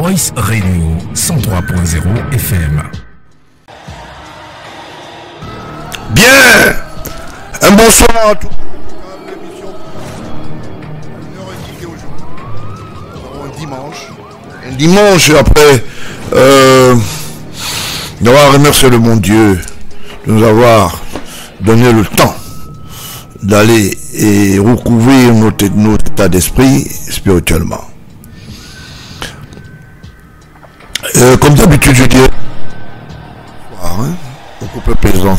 Voice Radio 103.0 FM. Bien, un bonsoir à tous. Un dimanche après, d'avoir remercié le bon Dieu de nous avoir donné le temps d'aller et recouvrir notre état d'esprit spirituellement. Comme d'habitude, je dirais au couple plaisant.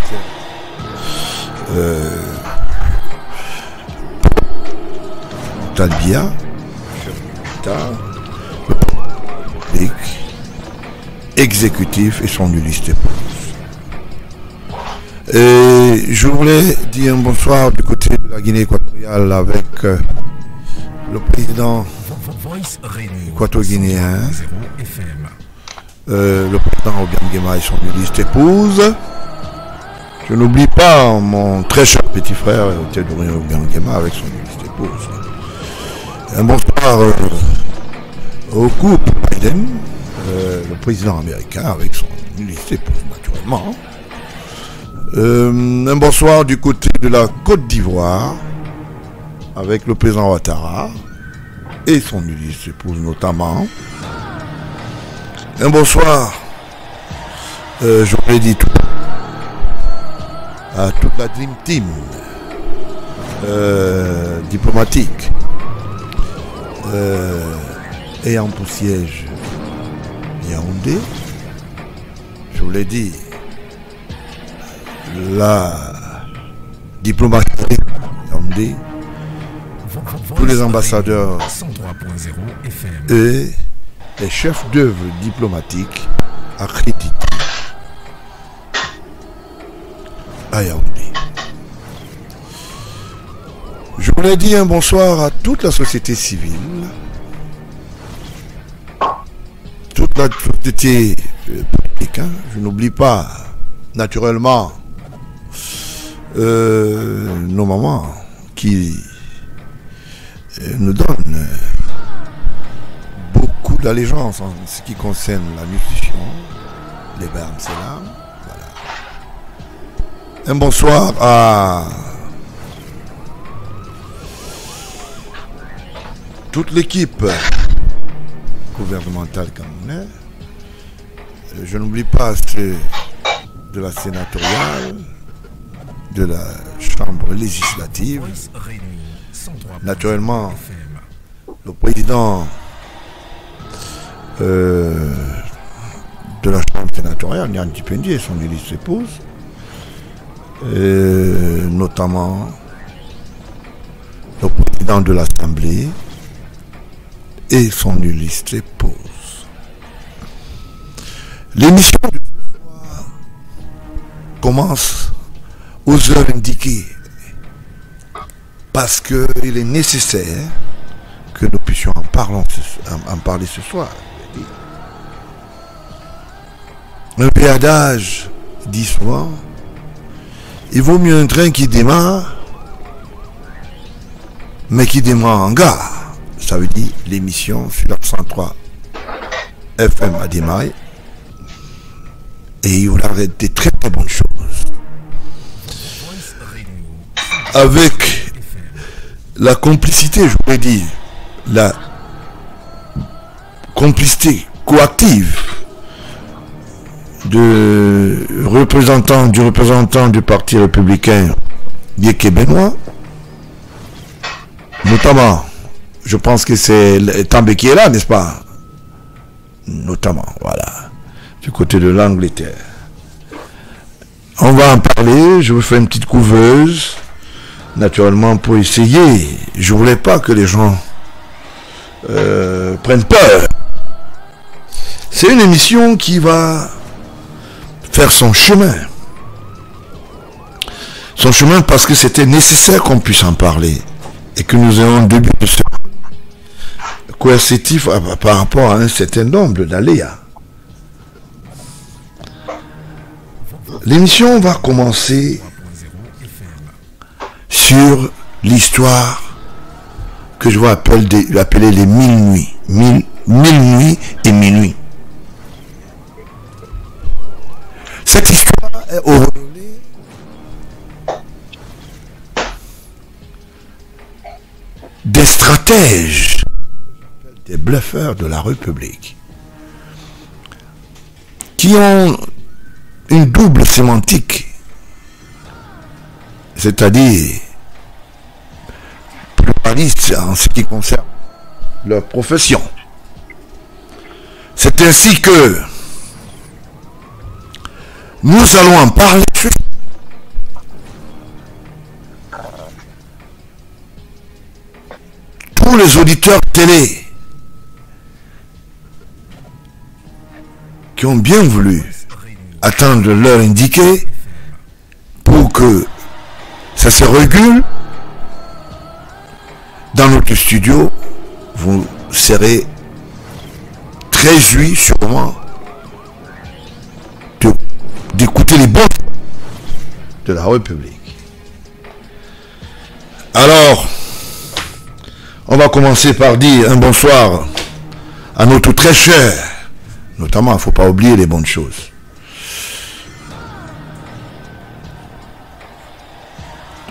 Talbia, exécutif et son liste épouse. Et je voulais dire un bonsoir du côté de la Guinée équatoriale avec le président équato-guinéen, le président Obiangema et son liste épouse. Je n'oublie pas mon très cher petit frère Théodorien Obiangema avec son liste épouse. Un bonsoir au couple Biden, le président américain avec son liste épouse naturellement. Un bonsoir du côté de la Côte d'Ivoire avec le président Ouattara et son liste épouse notamment. Un bonsoir, j'aurais dit tout, à toute la Dream Team diplomatique ayant pour siège Yaoundé. Je vous l'ai dit, la diplomatie Yaoundé, tous les ambassadeurs et les chefs d'œuvre diplomatiques accrédités à Yaoundé. Je voulais dire un bonsoir à toute la société civile, toute la société politique. Je n'oublie pas, naturellement, nos mamans qui nous donnent beaucoup d'allégeance en ce qui concerne la nutrition, les verbes, c'est là. Voilà. Un bonsoir à toute l'équipe gouvernementale camerounaise. Je n'oublie pas ceux de la sénatoriale, de la chambre législative, naturellement le président de la chambre sénatoriale, Nian Tipendi et son liste épouse, notamment le président de l'Assemblée et son liste épouse. L'émission de ce soir commence aux heures indiquées parce qu'il est nécessaire que nous puissions en parler ce soir. Un vieil adage dit souvent, il vaut mieux un train qui démarre, mais qui démarre en gare. Ça veut dire l'émission sur la 103 FM a démarré et il y aura des très très bonnes choses. Avec la complicité, je pourrais dire, la complicité coactive du représentant du Parti républicain Yéké Benoît, notamment, je pense que c'est També qui est là, n'est-ce pas? Notamment, voilà, du côté de l'Angleterre. On va en parler, je vous fais une petite couveuse, naturellement pour essayer. Je voulais pas que les gens prennent peur. C'est une émission qui va faire son chemin. Son chemin parce que c'était nécessaire qu'on puisse en parler et que nous ayons un début de ce coercitif par rapport à un certain nombre d'aléas. L'émission va commencer sur l'histoire que je vais appeler les 1000 nuits. 1000 1000 nuits et minuit. Cette histoire est au relais des stratèges, des bluffeurs de la République, qui ont une double sémantique, c'est-à-dire pluraliste en ce qui concerne leur profession. C'est ainsi que nous allons en parler. Tous les auditeurs télé qui ont bien voulu attendre l'heure indiquée pour que ça se régule dans notre studio, vous serez très joui sûrement d'écouter les bons de la République. Alors, on va commencer par dire un bonsoir à notre très cher, notamment, il ne faut pas oublier les bonnes choses.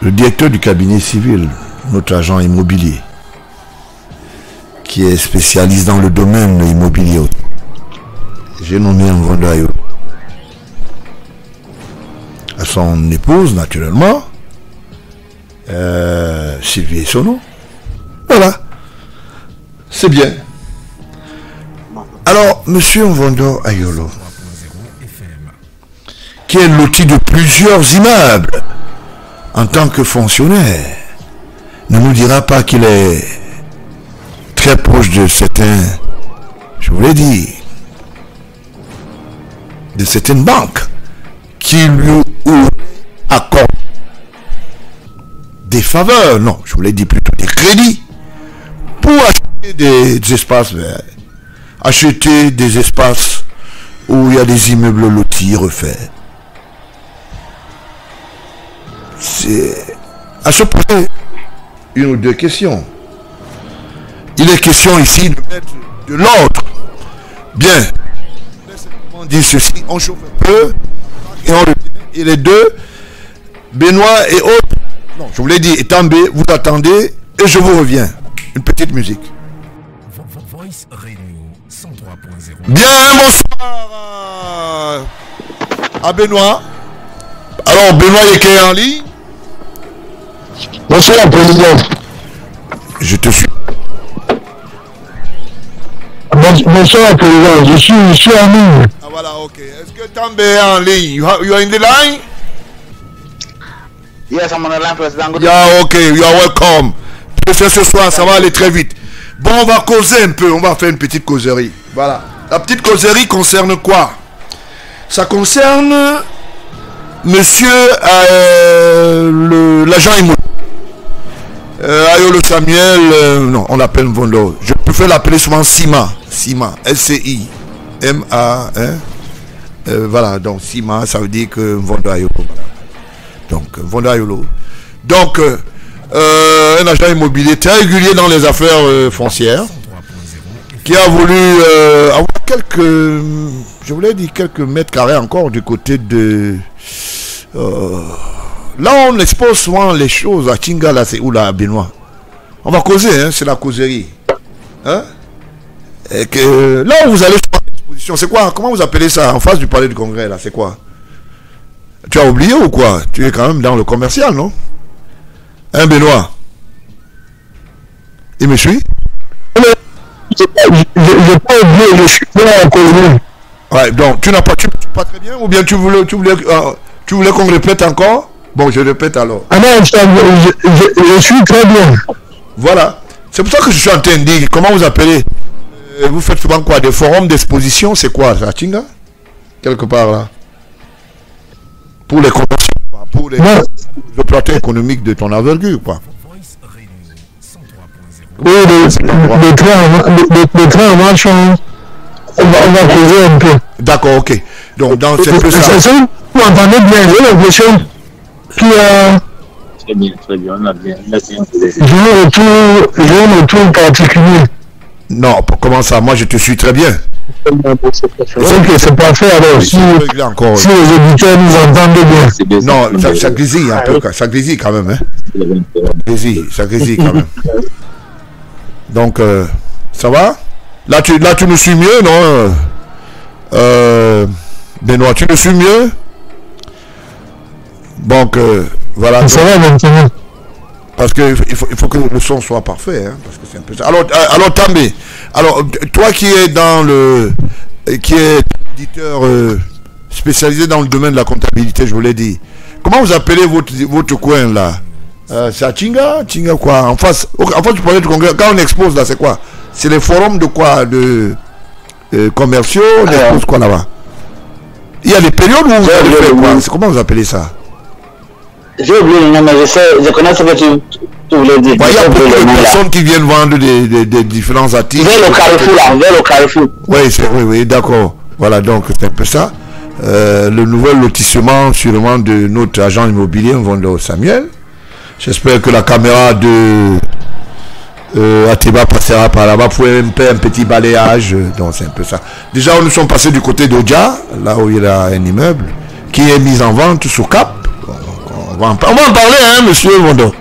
Le directeur du cabinet civil, notre agent immobilier, qui est spécialiste dans le domaine immobilier. J'ai nommé un vendeur à son épouse, naturellement, Sylvie et Sono. Voilà. C'est bien. Alors, monsieur Mvondo Ayolo, qui est loti de plusieurs immeubles en tant que fonctionnaire, ne nous dira pas qu'il est très proche de certains, je vous l'ai dit, de certaines banques qui lui accordent des faveurs, non, je vous l'ai dit plutôt des crédits pour acheter des espaces verts, acheter des espaces où il y a des immeubles lotis, refaits. C'est à se poser une ou deux questions. Il est question ici de mettre de l'ordre. Bien. On dit ceci, on chauffe un peu et on le dit. Et les deux, Benoît et autres, non, je vous l'ai dit, étant B, vous attendez et je vous reviens. Une petite musique. Bien, bonsoir à Benoît. Alors, Benoît est en ligne. Bonsoir, président. Je te suis. Bonsoir, président. Je suis en ligne. Ah voilà, ok. Est-ce que Tambe est en ligne? You are in the line? Yes, I'm on the line, President. Yeah, ok, you are welcome. Ce soir, ça va aller très vite. Bon, on va causer un peu. On va faire une petite causerie. Voilà. La petite causerie concerne quoi? Ça concerne monsieur l'agent immobilier. Ayolo Samuel, non, on l'appelle Mvondo. Je préfère l'appeler souvent Sima. Sima, S-C-I-M-A. Voilà, donc Sima, ça veut dire que Mvondo Ayolo. Voilà. Donc, Mvondo Ayolo. Donc, un agent immobilier très régulier dans les affaires foncières, qui a voulu avoir quelques, je voulais dire quelques mètres carrés encore du côté de... là, on expose souvent les choses à Tinga, là, c'est où là, Benoît? On va causer, hein, c'est la causerie. Hein? Et que, là où vous allez faire l'exposition, c'est quoi? Comment vous appelez ça? En face du palais du congrès, là, c'est quoi? Tu as oublié ou quoi? Tu es quand même dans le commercial, non? Hein, Benoît? Il me suit? Je pas oublié, je suis là en causerie. Ouais, donc tu n'as pas, pas très bien, ou bien tu voulais qu'on répète encore? Bon, je répète alors. Ah non, je suis très bien. Voilà. C'est pour ça que je suis en train de dire, comment vous appelez? Vous faites souvent quoi? Des forums d'exposition, c'est quoi ça? Tinga? Quelque part là. Pour les conventions, pour les opérateurs économiques de ton envergure, quoi. Oui, les trains en marche, on va causer un peu. D'accord, ok. Donc, dans cette peu ça. Vous entendez bien, j'ai l'impression qu'il y a... Très bien, on a bien. Merci. J'ai un retour particulier. Non, comment ça? Moi, je te suis très bien. Ok, c'est parfait. Alors, si les auditeurs nous entendent bien. Non, ça grésille un peu. Ça grésille quand même. Hein. Ça grésille quand même. Donc, ça va? Là, tu nous suis mieux, non? Benoît, tu nous suis mieux? Donc, voilà. Ça va maintenant. Parce qu'il faut que le son soit parfait, hein, parce que c'est un peu ça. Alors També, alors toi qui es éditeur spécialisé dans le domaine de la comptabilité, je vous l'ai dit. Comment vous appelez votre coin là? C'est à Chinga quoi? En face du projet de congrès, quand on expose là, c'est quoi? C'est les forums de quoi? De commerciaux, on expose quoi là-bas? Il y a des périodes où vous allez faire quoi? Comment vous appelez ça? J'ai oublié le nom, mais je connais ce que tu voulais dire. Il y a beaucoup de personnes qui viennent vendre des différents articles. Vers le Carrefour. Oui, d'accord. Voilà, donc c'est un peu ça. Le nouvel lotissement, sûrement, de notre agent immobilier, Mvondo Samuel. J'espère que la caméra de Ateba passera par là-bas pour un petit balayage. Donc c'est un peu ça. Déjà, nous sommes passés du côté d'Odja, là où il y a un immeuble, qui est mis en vente sous Cap. On va en parler, hein, monsieur Mondo.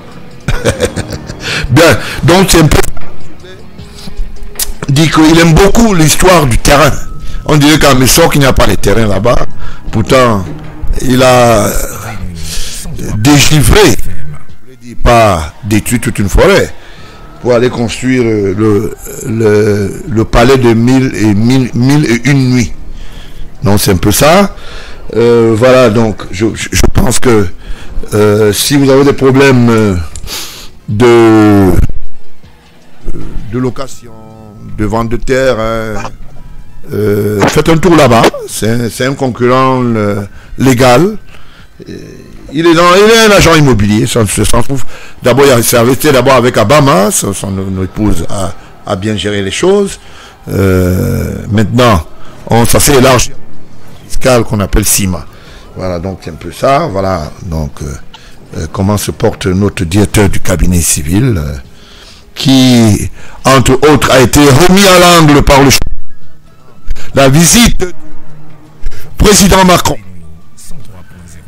Bien, donc c'est un peu... dit qu'il aime beaucoup l'histoire du terrain. On dirait qu'à Messok, il n'y a pas de terrain là-bas. Pourtant, il a dégivré, je ne dis pas détruit toute une forêt, pour aller construire le palais de 1001 nuits. Donc c'est un peu ça. Voilà, donc je pense que si vous avez des problèmes de location, de vente de terre, faites un tour là-bas. C'est un concurrent légal. Il est un agent immobilier, ça s'en trouve. D'abord, il s'est investi d'abord avec Abama, son épouse a bien géré les choses. Maintenant, ça s'est élargi fiscal qu'on appelle CIMA. Voilà, donc c'est un peu ça. Voilà, donc comment se porte notre directeur du cabinet civil, qui, entre autres, a été remis à l'angle par la visite du président Macron,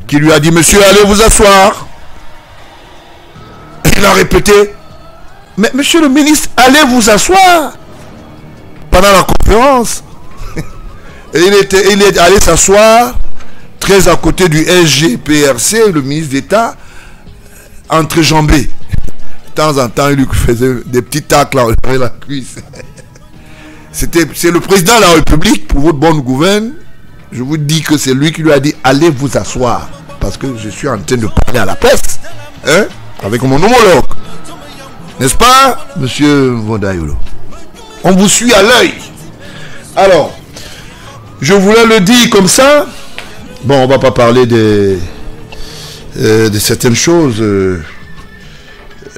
qui lui a dit: monsieur, allez vous asseoir. Il a répété: mais monsieur le ministre, allez vous asseoir, pendant la conférence. Et il est allé s'asseoir très à côté du SGPRC, le ministre d'État, entrejambé. De temps en temps, il lui faisait des petits tacles avec la cuisse. C'est le président de la République, pour votre bonne gouverne. Je vous dis que c'est lui qui lui a dit: allez vous asseoir, parce que je suis en train de parler à la presse, hein, avec mon homologue. N'est-ce pas, monsieur Vondayolo? On vous suit à l'œil. Alors, je voulais le dire comme ça. Bon, on va pas parler de certaines choses.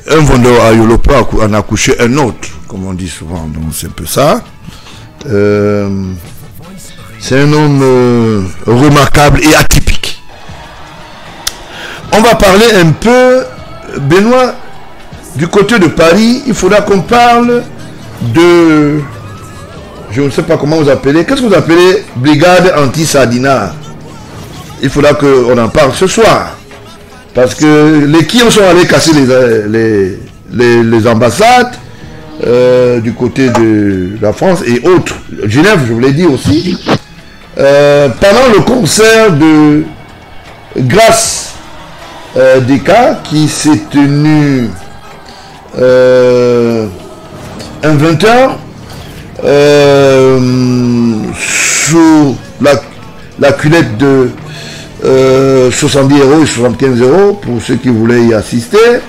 Un vendeur à Yolopa en a couché un autre, comme on dit souvent. Donc c'est un peu ça. C'est un homme remarquable et atypique. On va parler un peu, Benoît, du côté de Paris. Il faudra qu'on parle de... Je ne sais pas comment vous appelez. Qu'est-ce que vous appelez brigade anti-sardinat? Il faudra qu'on en parle ce soir. Parce que les qui sont allés casser les ambassades du côté de la France et autres. Genève, je vous l'ai dit aussi. Pendant le concert de Grâce Deka qui s'est tenu un 20h sous la culette de 70 € et 75 € pour ceux qui voulaient y assister.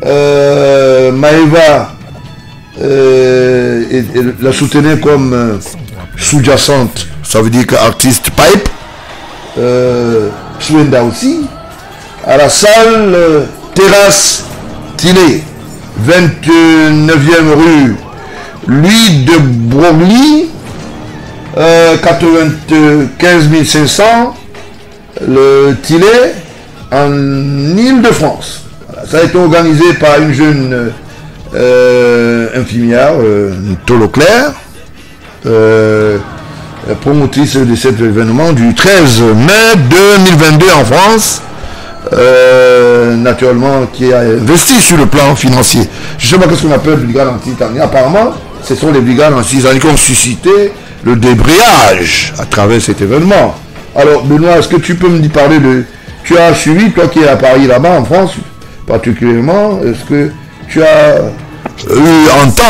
Maëva la soutenait comme sous-jacente, ça veut dire qu'artiste pipe. Swenda aussi. À la salle Terrasse Tillet, 29e rue Louis de Broglie, 95 500 le Tillet en Île-de-France. Voilà. Ça a été organisé par une jeune infirmière Tolo Claire, promotrice de cet événement du 13 mai 2022 en France, naturellement qui a investi sur le plan financier. Je ne sais pas ce qu'on appelle brigade anti-Tania. Apparemment, ce sont les brigades anti-Tania qui ont suscité le débrayage à travers cet événement. Alors, Benoît, est-ce que tu peux me parler de... Tu as suivi, toi qui es à Paris là-bas, en France particulièrement, est-ce que tu as eu en temps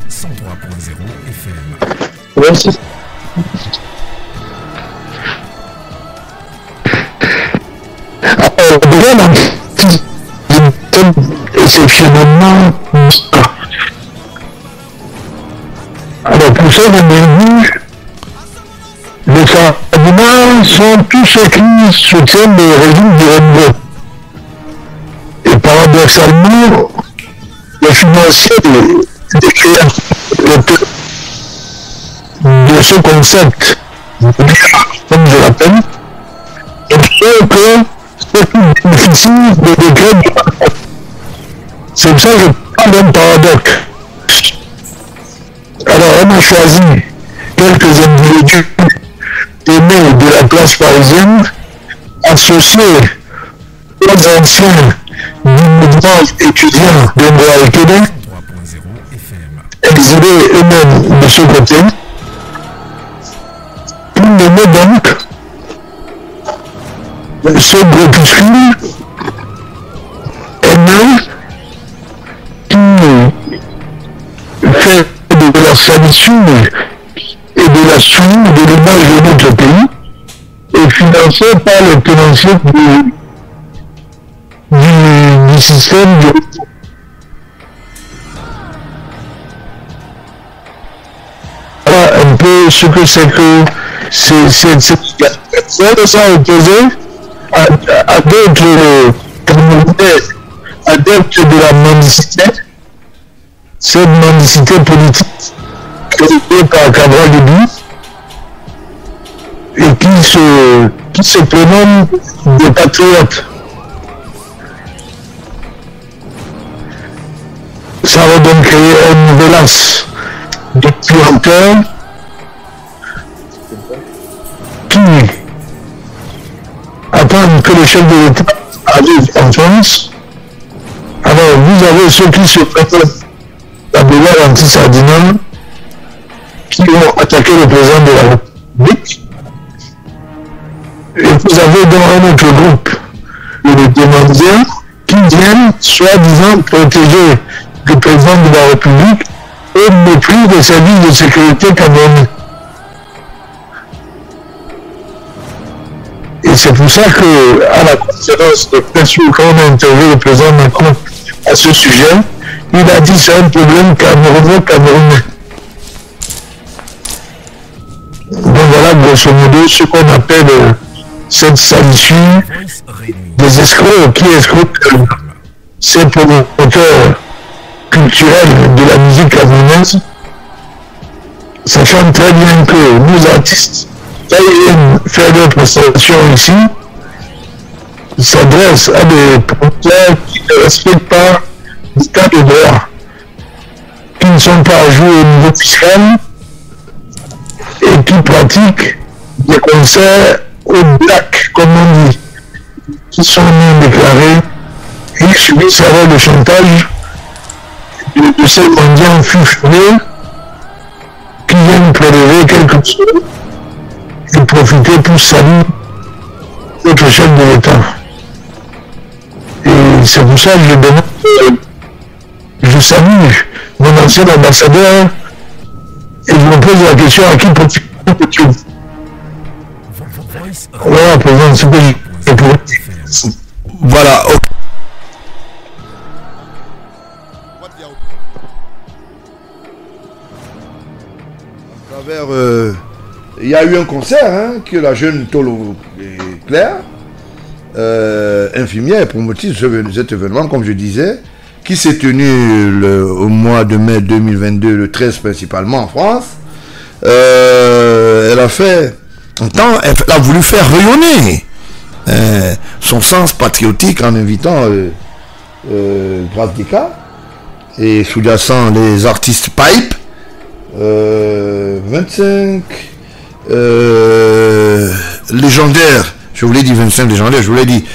103.0 FM. Merci. Déjà, exceptionnellement. Alors, pour ça, on a vu, les cardinaux sont tous ceux qui soutiennent le régime du renouveau. Et paradoxalement, le financier de ce concept, comme je l'appelle, est que c'est plus difficile de décret. C'est pour ça que je parle d'un paradoxe. Alors, on a choisi quelques individus aimés de la classe parisienne, associés aux anciens du mouvement étudiant de Noël Québec, 3.0 FM. exilés eux-mêmes de ce côté, pour nommer donc ce groupuscule aimé qui fait de la salissure et de la souille de l'image de notre pays et financé par le tenancier du système de... Voilà un peu ce que c'est que c'est ça opposé à d'autres communautés adeptes de la mendicité, cette mendicité politique créée par Cabral Déby et qui se prénomme des patriotes. Ça va donc créer un nouvel axe de puanteur qui attend que le chef de l'État arrive en France. Alors vous avez ceux qui se présentent la brigade anti-Sardinal qui ont attaqué le président de la République. Et vous avez dans un autre groupe les demandiens qui viennent soi-disant protéger le président de la République au mépris des services de sécurité camerounais. Et c'est pour ça que à la conférence de presse quand on a interviewé le président Macron à ce sujet, il a dit c'est un problème camerounais. Donc voilà grosso modo ce qu'on appelle cette salissure des escrocs qui escroquent ces promoteurs culturels de la musique camerounaise, sachant très bien que nos artistes qui viennent faire des prestations ici s'adressent à des promoteurs qui ne respectent pas l'état de droit, qui ne sont pas à jour au niveau fiscal et qui pratiquent des concerts au black, comme on dit, qui sont non déclarés et qui subissent alors le chantage de ces mendiants fufurés qui viennent prélever quelque chose et profiter pour saluer notre chef de l'État. Et c'est pour ça que je demande, je salue mon ancien ambassadeur et je me pose la question à qui profite. Voilà, président, c'est que je... Voilà. Il y a eu un concert que la jeune Tolo Claire, infirmière, promotrice de cet événement, comme je disais, qui s'est tenu au mois de mai 2022, le 13 principalement en France. Elle a fait elle a voulu faire rayonner son sens patriotique en invitant Brasdika et sous-jacent les artistes pipe. 25 légendaires, je vous l'ai dit 25 légendaires, je vous l'ai dit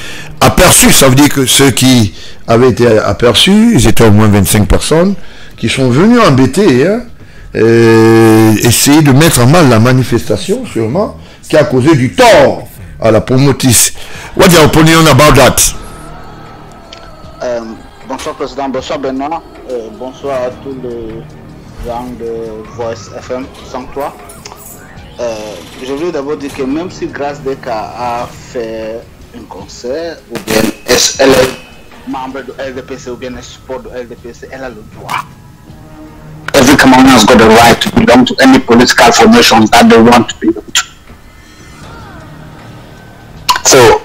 aperçus, ça veut dire que ceux qui avaient été aperçus, ils étaient au moins 25 personnes qui sont venus embêter, essayer de mettre en mal la manifestation sûrement, qui a causé du tort à la promotrice. What's your opinion about that? Bonsoir Président, bonsoir Benoît, bonsoir à tous les gens de Voice FM 103. Je voulais d'abord dire que même si Grâce Deka a fait un concert, ou bien elle est membre de LDPC, ou bien elle support de LDPC, elle a le droit. Every Cameroonian has got the right to belong to any political formation that they want to belong to. So,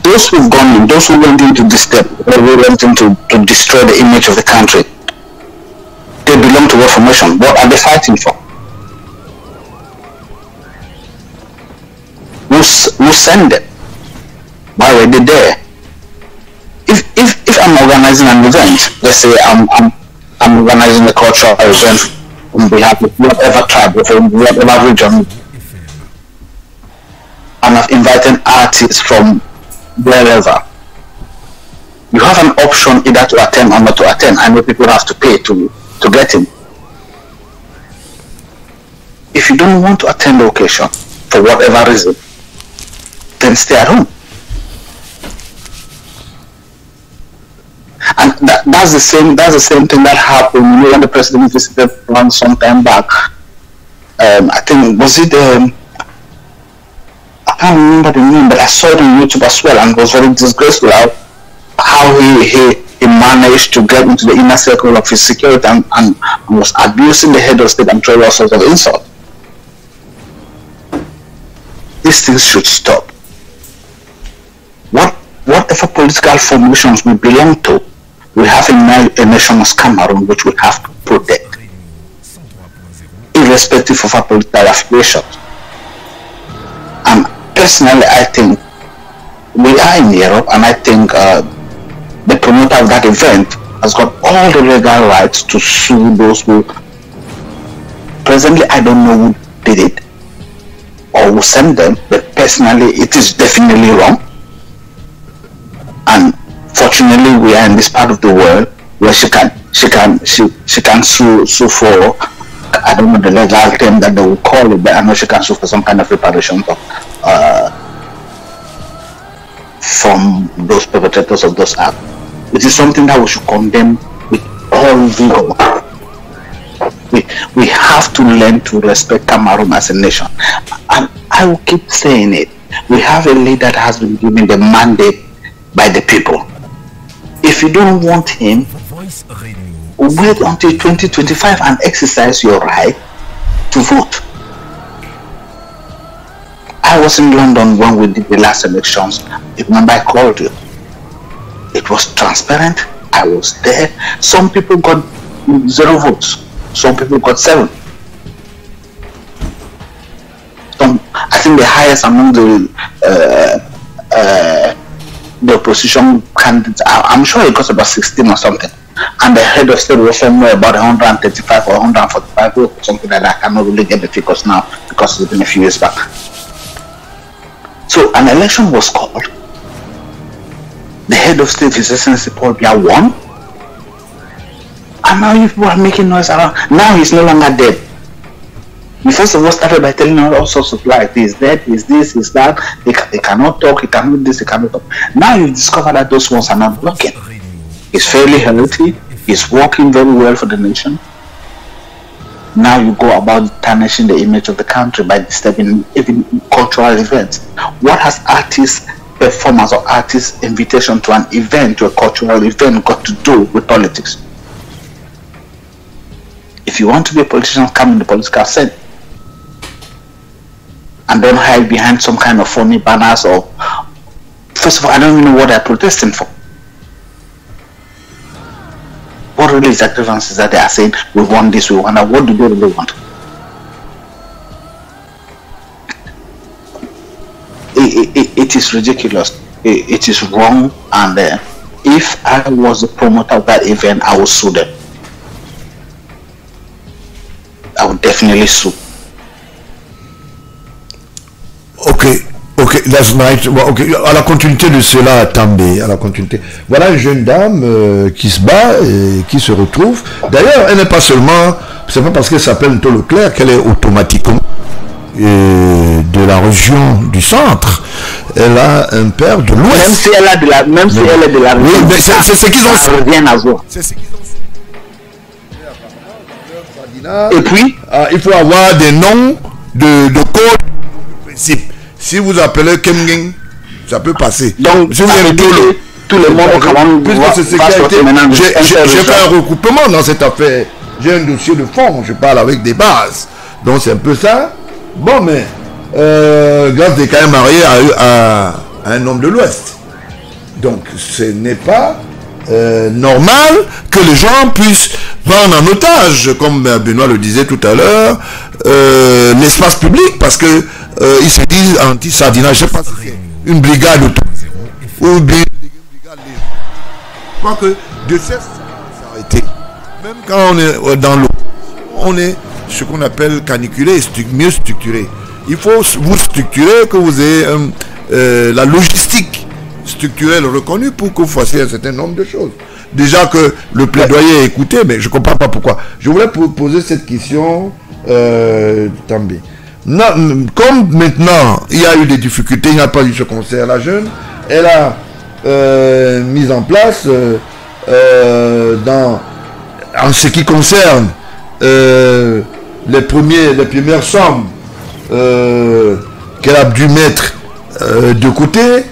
those who've gone in, those who went into this step, who went into to destroy the image of the country, they belong to what formation? What are they fighting for? Who sent them? Why were they there? If I'm organizing an event, let's say I'm organizing a cultural event on behalf of whatever tribe, whatever region, and I've invited artists from wherever. You have an option either to attend or not to attend. I know people have to pay to get in. If you don't want to attend the occasion for whatever reason, then stay at home. And that's the same thing that happened when the president visited France some time back. I think was it I can't remember the name, but I saw it on YouTube as well, and it was very disgraceful how he managed to get into the inner circle of his security and was abusing the head of state and throwing all sorts of insult. These things should stop. Whatever political formations we belong to, we have a nation as Cameroon which we have to protect, irrespective of our political affiliations. And personally, I think we are in Europe, and I think the promoter of that event has got all the legal rights to sue those who. Presently, I don't know who did it or who sent them, but personally, it is definitely wrong. And fortunately, we are in this part of the world where she can sue for, I don't know the legal term that they will call it, but I know she can sue for some kind of reparation from those perpetrators of those acts. It is something that we should condemn with all vigor. We have to learn to respect Cameroon as a nation. And I will keep saying it. We have a leader that has been given the mandate by the people. If you don't want him, wait until 2025 and exercise your right to vote. I was in London when we did the last elections. Remember, I called you. It was transparent. I was there. Some people got 0 votes. Some people got 7. I think the highest among the opposition candidates, I'm sure it got about 16 or something. And the head of state was somewhere about 135 or 145 votes, something like that. I cannot really get the figures now because it's been a few years back. So an election was called. The head of state, His Excellency Paul Biya, won. And now people are making noise around. Now he's no longer dead. We first of all started by telling all sorts of lies. He's dead, he's this, he's that. He cannot talk, he cannot this, he cannot talk. Now you discover that those ones are not working. He's fairly healthy. He's working very well for the nation. Now you go about tarnishing the image of the country by disturbing even cultural events. What has artists' performance or artists' invitation to an event, to a cultural event, got to do with politics? If you want to be a politician, come in the political sense. And don't hide behind some kind of phony banners or... First of all, I don't even know what they're protesting for. What really is the grievance is that they are saying, we want this, we want that. What do they really want? It is ridiculous. It is wrong. And if I was the promoter of that event, I would sue them. would definitely sue. Ok, that's nice. Okay. À la continuité de cela, També, à la continuité. Voilà une jeune dame qui se bat et qui se retrouve. D'ailleurs, elle n'est pas seulement, c'est pas parce qu'elle s'appelle Ntolo Claire qu'elle est automatiquement de la région du centre. Elle a un père de l'ouest. Même si elle a de la, même si elle est de la région. Oui, mais c'est ce qu'ils ont. Ça n'a rien à voir. C'est ce qu'ils ont. Et puis, il faut avoir des noms de code principe. Si vous appelez Kemgeng, ça peut passer. Donc, si vous avez tout le monde quand même. Puisque c'est ce qui a été. J'ai fait un recoupement dans cette affaire. J'ai un dossier de fond, je parle avec des bases. Donc c'est un peu ça. Bon, mais Grâce est quand même marié à un homme de l'Ouest. Donc ce n'est pas normal que les gens puissent prendre en otage, comme Benoît le disait tout à l'heure, l'espace public, parce que ils se disent anti-sardinage. Je ne sais pas si c'est une brigade ou bien une brigade légère. Je crois que de cesse s'arrêter. Même quand on est dans l'eau, on est ce qu'on appelle caniculé, mieux structuré. Il faut vous structurer, que vous ayez la logistique structurelle reconnue pour que vous fassiez un certain nombre de choses. Déjà que le plaidoyer est écouté, mais je ne comprends pas pourquoi. Je voulais poser cette question, També. Comme maintenant, il y a eu des difficultés, il n'y a pas eu ce concert, la jeune, elle a mis en place, en ce qui concerne les premières sommes qu'elle a dû mettre de côté,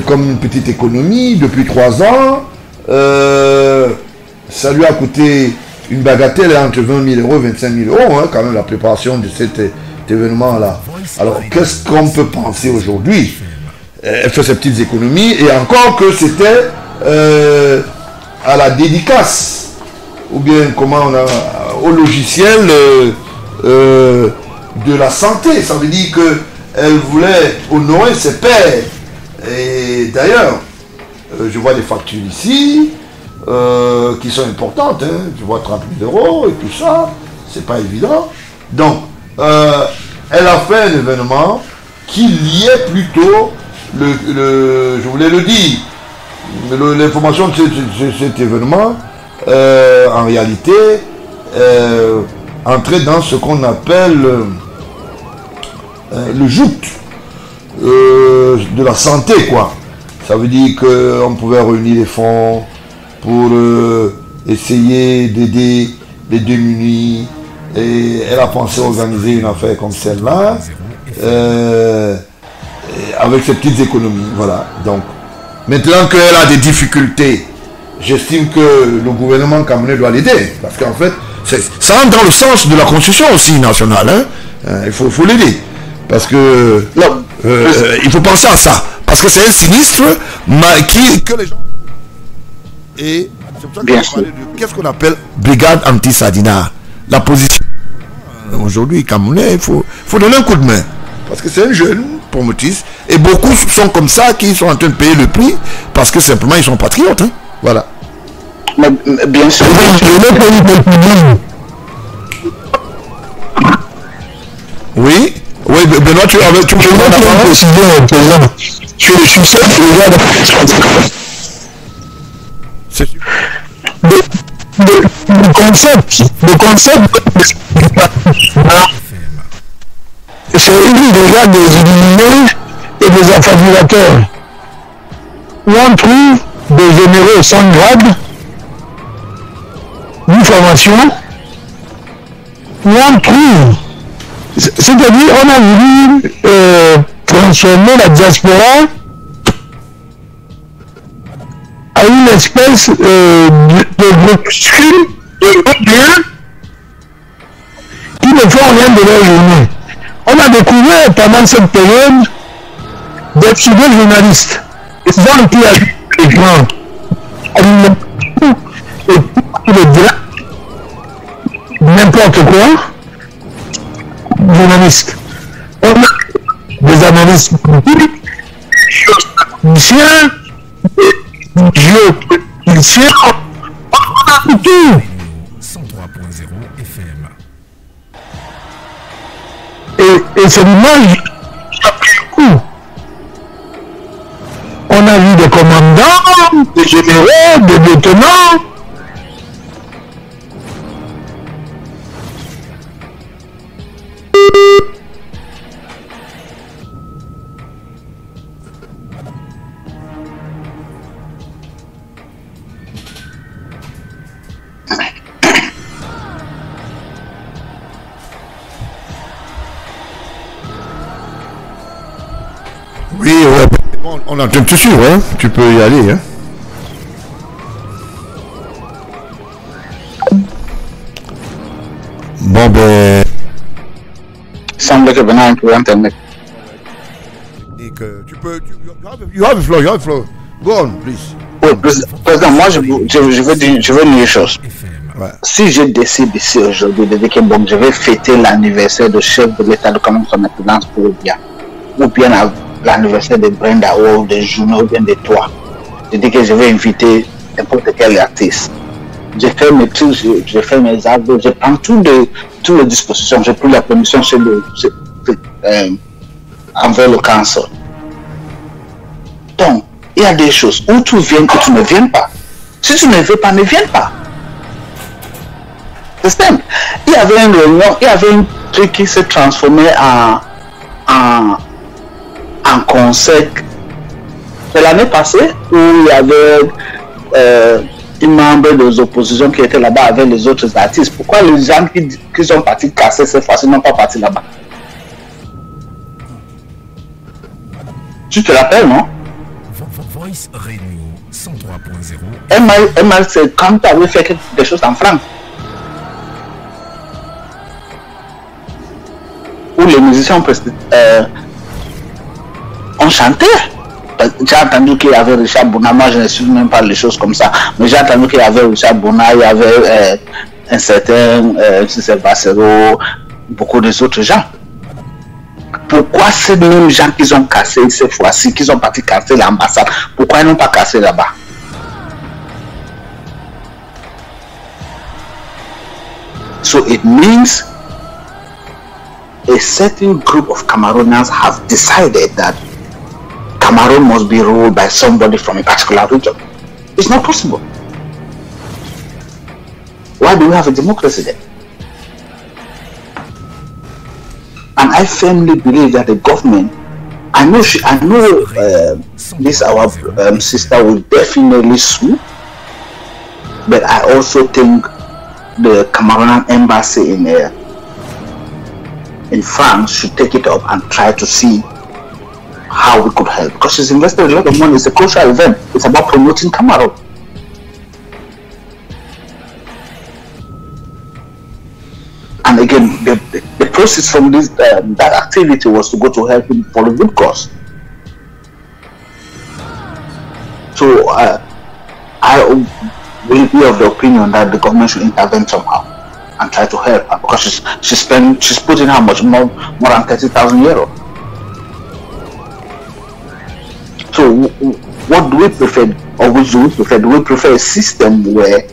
comme une petite économie depuis 3 ans, ça lui a coûté une bagatelle entre 20 000 euros et 25 000 euros, hein, quand même, la préparation de cet événement-là. Alors, qu'est-ce qu'on peut penser aujourd'hui? Elle fait ses petites économies, et encore que c'était à la dédicace, ou bien comment on a, au logiciel de la santé. Ça veut dire qu'elle voulait honorer ses pairs. Et d'ailleurs, je vois des factures ici qui sont importantes, hein. Je vois 30 000 euros et tout ça, c'est pas évident. Donc, elle a fait un événement qui liait plutôt je voulais le dire, l'information de cet événement, en réalité, entrer dans ce qu'on appelle le joute de la santé, quoi. Ça veut dire qu'on pouvait réunir les fonds pour essayer d'aider les démunis, et elle a pensé organiser une affaire comme celle-là avec ses petites économies, voilà. Donc maintenant qu'elle a des difficultés, j'estime que le gouvernement camerounais doit l'aider, parce qu'en fait ça entre dans le sens de la constitution aussi nationale, hein. Il faut l'aider, parce que il faut penser à ça, parce que c'est un sinistre que les gens, et c'est pour ça que je parlais de qu'est-ce qu'on appelle brigade anti-sardinat. La position aujourd'hui camerounais, il faut donner un coup de main, parce que c'est un jeune promotrice, et beaucoup sont comme ça, qui sont en train de payer le prix parce que simplement ils sont patriotes, hein. Voilà. Mais, bien sûr. Oui, Benoît, tu veux préciser un président sur le succès le concept c'est une brigade des illuminés et des affabulateurs, où on trouve des généraux sans grade, ni formation, où on trouve, c'est-à-dire on a voulu transformer la diaspora à une espèce de groupuscule de qui ne font rien de leur journée. On a découvert pendant cette période des pseudo-journalistes, des gens qui avaient l'écran, et le n'importe quoi, journalistes. On a des analystes politiques, géopoliticiens, on a tout. 103.0 FM. Et c'est l'image qui a pris le coup. On a vu des commandants, des généraux, des lieutenants. Oui, ouais, bon, on est en train de te suivre, hein. Tu peux y aller, hein. Bon, ben... Il semble que maintenant, pour Internet. Tu peux... You have the floor, you have the floor. Go on, please. Oui, président, moi, je veux dire une chose. Ouais. Si je décide ici aujourd'hui de dire que bon, je vais fêter l'anniversaire du chef de l'État de Cameroun son excellence pour bien, ou bien l'anniversaire de Brenda ou de Juno ou bien de toi, je dis que je vais inviter n'importe quel artiste. Je fais mes trucs, je fais mes arbres, je prends toutes les dispositions, j'ai pris la permission envers le cancer. Donc, il y a des choses où tu viens ou tu ne viens pas. Si tu ne veux pas, ne viens pas. C'est simple. Il y avait une réunion, il y avait un truc qui s'est transformé en concert. C'est l'année passée où il y avait un membre des oppositions qui était là-bas avec les autres artistes. Pourquoi les gens qui sont partis casser cette fois-ci n'ont pas parti là-bas? Tu te rappelles, non? Voice Radio 103.0. ML, c'est quand tu avais fait des choses en France. Où les musiciens ont chanté. J'ai entendu qu'il y avait Richard Bouna, moi je ne suis même pas les choses comme ça, mais j'ai entendu qu'il y avait Richard Bouna, il y avait un certain Cicel Bassero, beaucoup des autres gens. Pourquoi ces mêmes gens qui ont cassé cette fois-ci, qui sont partis casser l'ambassade, pourquoi ils n'ont pas cassé là-bas? So it means a certain group of Cameroonians have decided that Cameroon must be ruled by somebody from a particular region. It's not possible. Why do we have a democracy then? And I firmly believe that the government, I know this our sister will definitely sue, but I also think the Cameroonian embassy in France should take it up and try to see how we could help, because she's invested a lot of money. It's a cultural event. It's about promoting Cameroon. And again, the proceeds from this that activity was to go to help him for a good cause. So I will be of the opinion that the government should intervene somehow and try to help her, because she's putting how much more than 30,000 euros. So what do we prefer, or which do we prefer? Do we prefer a system where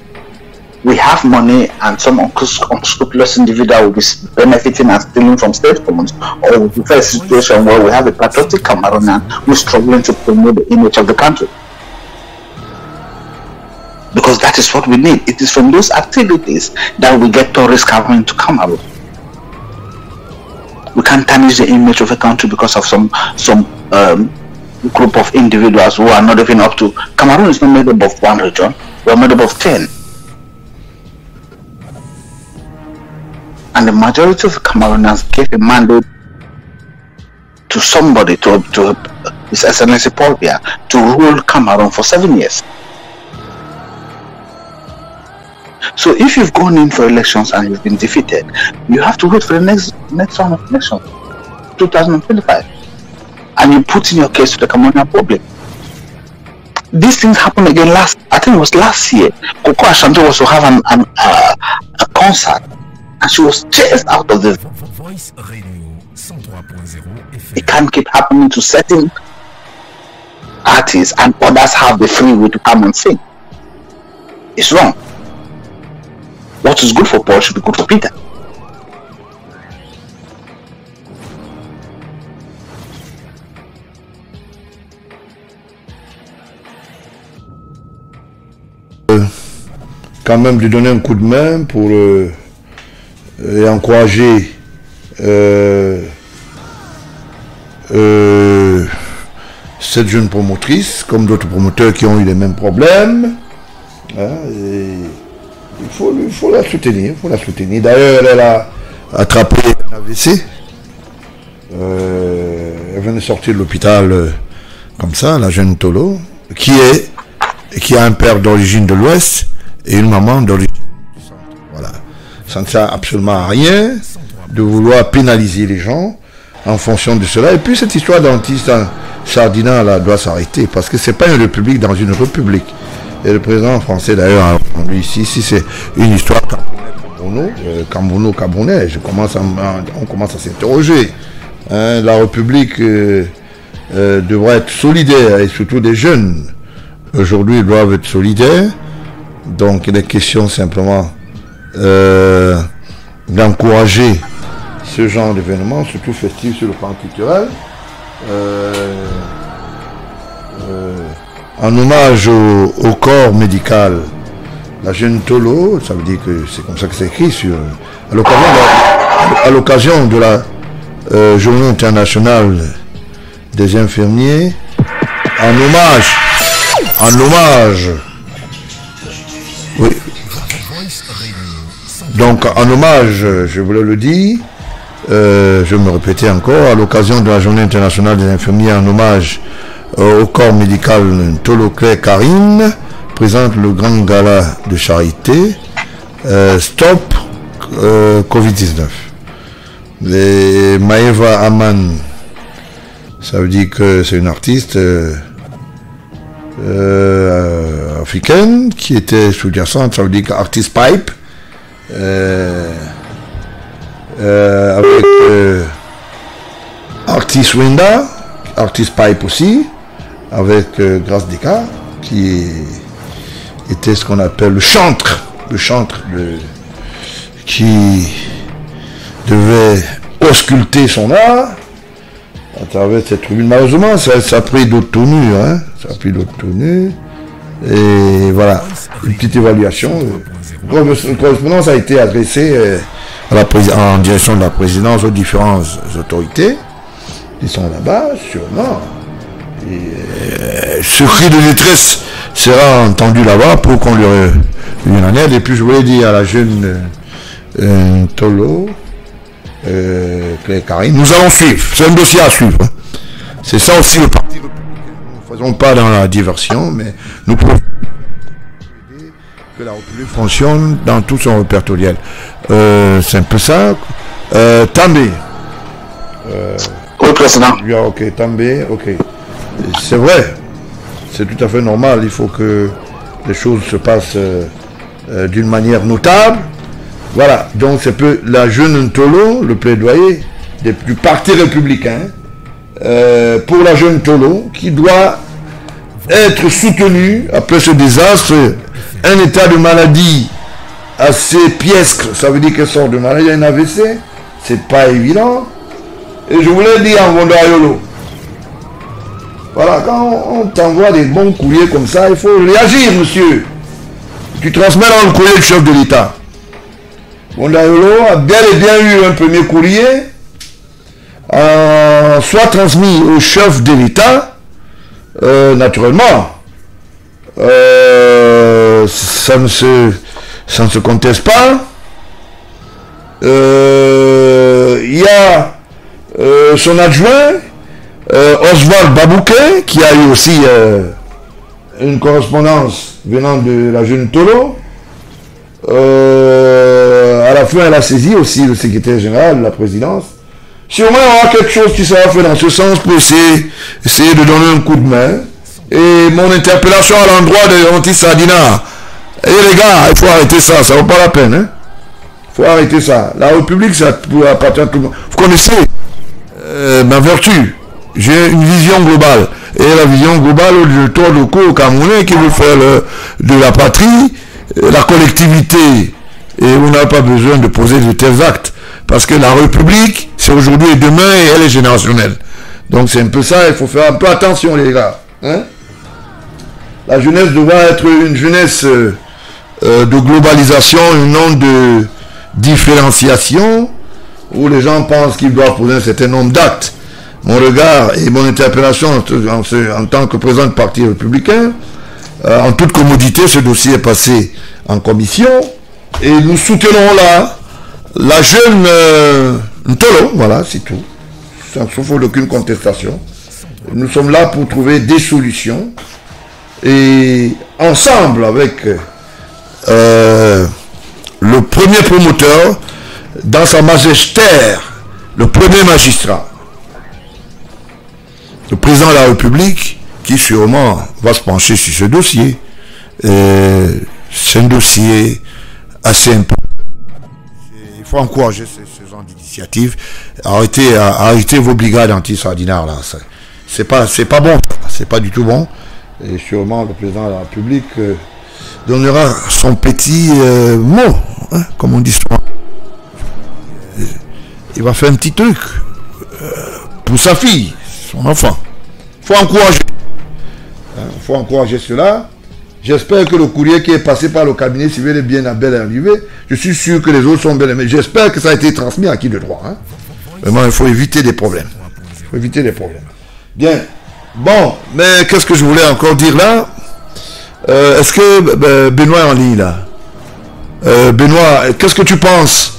we have money and some unscrupulous individual will be benefiting and stealing from state funds, or we prefer a situation where we have a patriotic Cameroonian who is struggling to promote the image of the country? Because that is what we need. It is from those activities that we get tourists coming to Cameroon. We can't tarnish the image of a country because of some group of individuals who are not even up to. Cameroon is not made up of one region. We are made up of 10. And the majority of Cameroonians gave a mandate to somebody, to His Excellency Paul Biya, to rule Cameroon for 7 years. So if you've gone in for elections and you've been defeated, you have to wait for the next round of elections, 2025. And you put in your case to the Cameroonian public. These things happened again I think it was last year. Coco Ashanti was to have a concert, and she was chased out of the. Voice Radio 103.0 FM. It can't keep happening to certain artists and others have the free will to come and sing. It's wrong. What is good for Paul should be good for Peter. quand même de donner un coup de main pour et encourager cette jeune promotrice, comme d'autres promoteurs qui ont eu les mêmes problèmes. Hein, et il faut la soutenir, D'ailleurs, elle a attrapé un AVC. Elle vient de sortir de l'hôpital comme ça, la jeune Tolo, qui a un père d'origine de l'Ouest et une maman d'origine du centre. Voilà. Ça ne sert absolument à rien de vouloir pénaliser les gens en fonction de cela. Et puis cette histoire d'Antis Sardina là doit s'arrêter parce que c'est pas une république dans une république. Et le président français d'ailleurs a répondu ici, si c'est une histoire Camerounais, on commence à s'interroger. Hein, la République devrait être solidaire et surtout des jeunes. Aujourd'hui, ils doivent être solidaires. Donc, il est question simplement d'encourager ce genre d'événements, surtout festifs sur le plan culturel. En hommage au corps médical, la jeune Tolo, ça veut dire que c'est comme ça que c'est écrit à l'occasion de la Journée internationale des infirmiers, en hommage, oui. Donc en hommage, je voulais le dire, je vais me répéter encore, à l'occasion de la Journée internationale des infirmiers, en hommage au corps médical Tolo Claire Karine, présente le grand gala de charité Stop Covid-19. Les Maeva Aman, ça veut dire que c'est une artiste africaine qui était sous-jacente, ça veut dire qu'artiste pipe, avec artiste Wenda, artiste pipe aussi, avec Grace Deka, qui était ce qu'on appelle le chantre qui devait ausculter son art à travers cette tribune. Malheureusement, ça a pris d'autres tournures, hein. Ça a pris d'autres tournures. Et voilà, une petite évaluation. Une correspondance a été adressée en direction de la présidence aux différentes autorités qui sont là-bas, sûrement. Et, ce cri de détresse sera entendu là-bas pour qu'on lui en aide. Et puis je voulais dire à la jeune Tolo, Claire Karine, nous allons suivre, c'est un dossier à suivre. C'est ça aussi le parti républicain. Nous ne faisons pas dans la diversion, mais nous pouvons aider que la République fonctionne dans tout son répertoriel. C'est un peu ça. També. Oui, président. Ok, També, ok. C'est vrai, c'est tout à fait normal, il faut que les choses se passent d'une manière notable. Voilà, donc c'est peu la jeune Tolo, le plaidoyer du parti républicain pour la jeune Tolo qui doit être soutenue après ce désastre, un état de maladie assez piesque, ça veut dire qu'elle sort de maladie, un AVC, c'est pas évident. Et je voulais dire en Wondayolo, voilà, quand on t'envoie des bons courriers comme ça, il faut réagir, monsieur. Tu transmets dans le courrier du chef de l'État. Wondayolo a bel et bien eu un premier courrier, soit transmis au chef de l'État, naturellement. Ça ne se conteste pas. Il y a son adjoint, Oswald Babouquet, qui a eu aussi une correspondance venant de la jeune Tolo. À la fin, elle a saisi aussi le secrétaire général de la présidence. Sûrement, il y aura quelque chose qui sera fait dans ce sens pour essayer de donner un coup de main. Et mon interpellation à l'endroit de Antis Sardina. Et les gars, il faut arrêter ça, ça ne vaut pas la peine. Hein? Il faut arrêter ça. La République, ça appartient à tout le monde. Vous connaissez ma vertu. J'ai une vision globale. Et la vision globale, je tourne le cou au Camerounais qui veut faire de la patrie, la collectivité. Et on n'a pas besoin de poser de tels actes. Parce que la République, c'est aujourd'hui et demain, et elle est générationnelle. Donc c'est un peu ça, il faut faire un peu attention les gars. Hein? La jeunesse doit être une jeunesse de globalisation, et non de différenciation, où les gens pensent qu'ils doivent poser un certain nombre d'actes. Mon regard et mon interpellation en tant que président du Parti républicain, en toute commodité, ce dossier est passé en commission et nous soutenons la jeune Ntolo, voilà, c'est tout, sans aucune contestation. Nous sommes là pour trouver des solutions et ensemble avec le premier promoteur, dans sa majesté, le premier magistrat, le président de la République, qui sûrement va se pencher sur ce dossier. C'est un dossier assez important. Il faut encourager ce genre d'initiative. Arrêtez vos brigades anti-sardinards là. C'est pas bon. C'est pas du tout bon. Et sûrement le président de la République donnera son petit mot, hein, comme on dit souvent. Il va faire un petit truc pour sa fille, son enfant. Il faut encourager cela. J'espère que le courrier qui est passé par le cabinet civil est bien arrivé. Je suis sûr que les autres sont bien aimés. J'espère que ça a été transmis à qui de droit. Hein. Vraiment, il faut éviter des problèmes. Bien. Bon, mais qu'est-ce que je voulais encore dire là? Est-ce que Benoît est en ligne là? Benoît, qu'est-ce que tu penses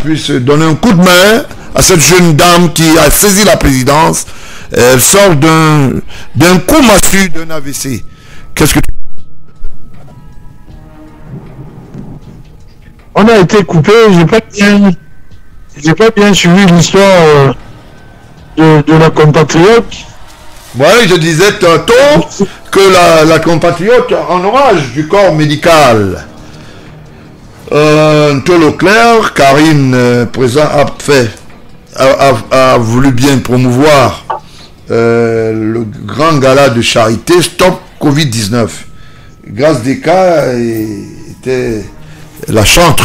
puisse donner un coup de main à cette jeune dame qui a saisi la présidence? Elle sort d'un coup massue d'un AVC. Qu'est-ce que tu... On a été coupé, j'ai pas bien suivi l'histoire de la compatriote. Oui, je disais tantôt que la compatriote en orage du corps médical. Ntolo Claire, Karine présent a voulu bien promouvoir le grand gala de charité Stop Covid-19. Grâce Desca était la chantre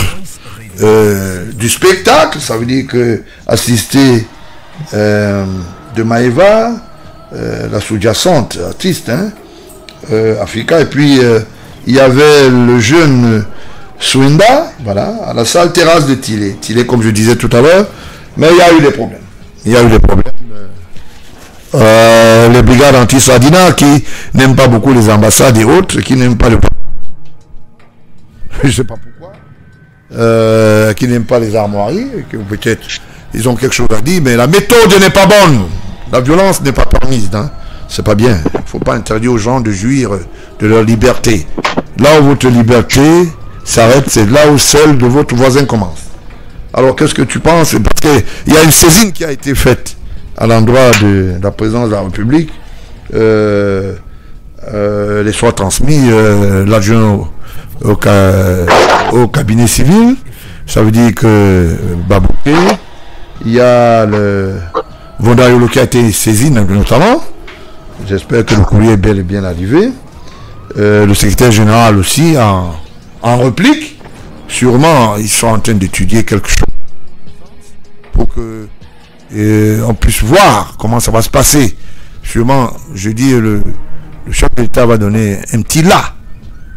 du spectacle, ça veut dire que assister de Maeva, la sous-jacente artiste, hein, Africa, et puis il y avait le jeune Swinda, voilà, à la salle terrasse de Tilé. Tilé, comme je disais tout à l'heure, mais il y a eu des problèmes. Les brigades anti-sardinards qui n'aiment pas beaucoup les ambassades et autres, qui n'aiment pas le... Je ne sais pas pourquoi. Qui n'aiment pas les armoiries, que peut-être ils ont quelque chose à dire, mais la méthode n'est pas bonne. La violence n'est pas permise. Hein. C'est pas bien. Il ne faut pas interdire aux gens de jouir de leur liberté. Là où votre liberté s'arrête, c'est là où celle de votre voisin commence. Alors qu'est-ce que tu penses? Parce qu'il y a une saisine qui a été faite à l'endroit de la présidence de la République. Les soins transmis l'adjoint au cabinet civil. Ça veut dire que Babouké, il y a le Vondayolo qui a été saisi notamment. J'espère que le courrier est bel et bien arrivé. Le secrétaire général aussi en réplique. Sûrement, ils sont en train d'étudier quelque chose pour que on puisse voir comment ça va se passer. Sûrement, je dis, le chef de l'État va donner un petit là.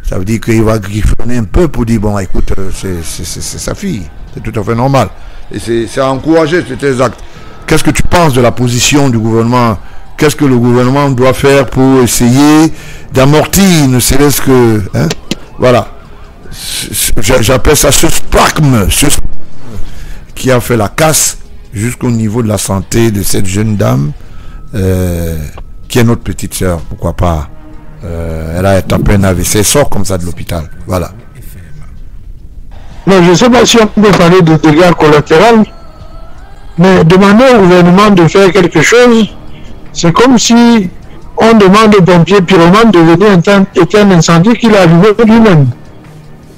Ça veut dire qu'il va griffonner un peu pour dire, bon, écoute, c'est sa fille. C'est tout à fait normal. Et c'est à encourager ces actes. Qu'est-ce que tu penses de la position du gouvernement? Qu'est-ce que le gouvernement doit faire pour essayer d'amortir, ne serait-ce que... Hein, voilà. J'appelle ça ce sprachme qui a fait la casse jusqu'au niveau de la santé de cette jeune dame qui est notre petite sœur, pourquoi pas. Elle a tapé un AVC, sort comme ça de l'hôpital. Voilà. Non, je ne sais pas si on peut parler de dégâts collatéraux, mais demander au gouvernement de faire quelque chose, c'est comme si on demande aux pompiers pyromanes de venir éteindre un incendie qu'il a arrivé lui-même.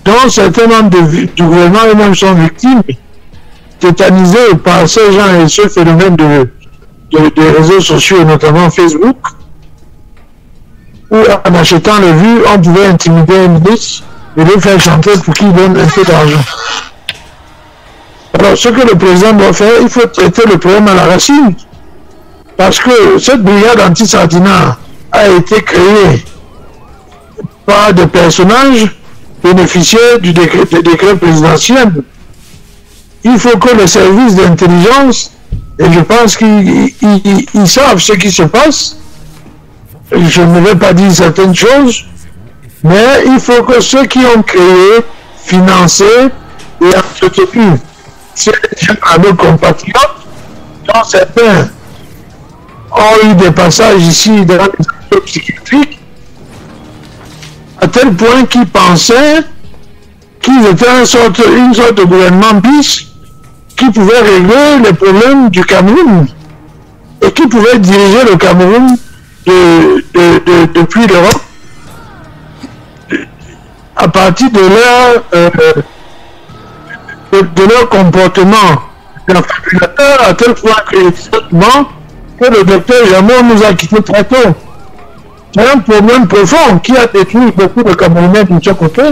Donc certains membres du gouvernement eux-mêmes sont victimes, tétanisés par ces gens et ce phénomène des réseaux sociaux, notamment Facebook, où en achetant les vues, on pouvait intimider un ministre et les faire chanter pour qu'il donne un peu d'argent. Alors ce que le président doit faire, il faut traiter le problème à la racine. Parce que cette brigade anti-sardinard a été créé par des personnages bénéficiaires du décret présidentiel. Il faut que les services d'intelligence, et je pense qu'ils savent ce qui se passe, je ne vais pas dire certaines choses, mais il faut que ceux qui ont créé, financé et entretenu ces gens à nos compatriotes, dont certains ont eu des passages ici dans les hôpitaux psychiatriques, à tel point qu'ils pensaient qu'ils étaient une sorte de gouvernement bis qui pouvait régler les problèmes du Cameroun et qui pouvait diriger le Cameroun depuis l'Europe à partir de leur comportement d'enfabulateur, à tel point que le docteur Jamon nous a quittés très tôt. C'est un problème profond qui a détruit beaucoup de Camerounais de ce côté.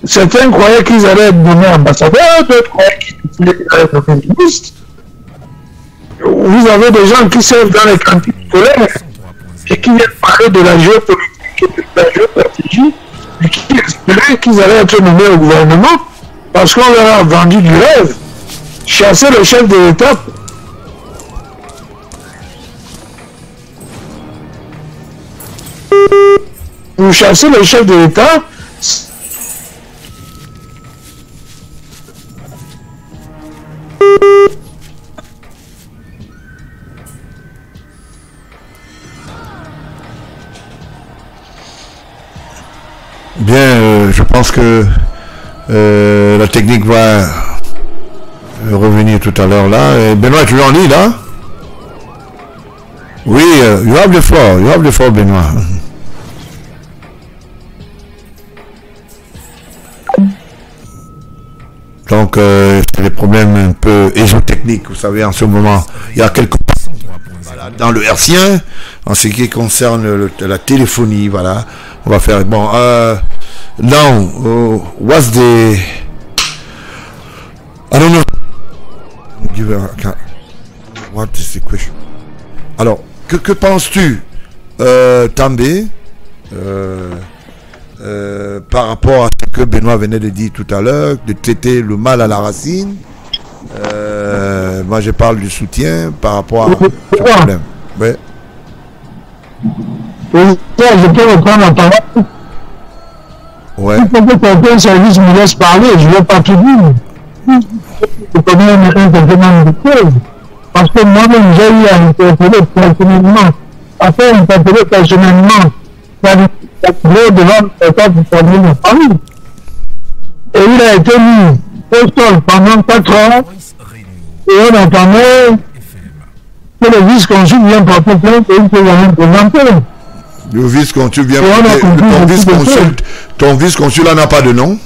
Certains croyaient qu'ils allaient être nommés ambassadeurs, d'autres croyaient qu'ils allaient être ministres. Vous avez des gens qui servent dans les cantines scolaires et qui viennent parler de la géopolitique et de la géostratégie et qui espéraient qu'ils allaient être nommés au gouvernement parce qu'on leur a vendu du rêve. Chasser le chef de l'État. Vous chassez le chef de l'État. Bien, je pense que la technique va revenir tout à l'heure là. Et Benoît, tu es en ligne là? Oui, you have the floor, Benoît. Donc, c'est des problèmes un peu ésotechniques, vous savez, en ce moment. Il y a quelques dans le hertzien, en ce qui concerne la téléphonie, voilà. On va faire, bon, now, what's the, I don't know, what is the question? Alors, que penses-tu, També, par rapport à ce que Benoît venait de dire tout à l'heure, de traiter le mal à la racine? Moi, je parle du soutien par rapport à ce problème. Ouais. Je peux reprendre la parole. Ouais. Il faut que quelqu'un service me laisse parler, je ne vais pas tout dire. Je connais un complément de choses. Parce que moi-même, j'ai eu à interpeller personnellement, à faire interpeller personnellement, devant le cas du problème de Paris. Et il a été mis au sol pendant 4 heures, et on entendait que le vice-consul vient porter plainte et il peut rien présenter. Le vice-consul vient porter. Ton vice-consul n'a pas de nom?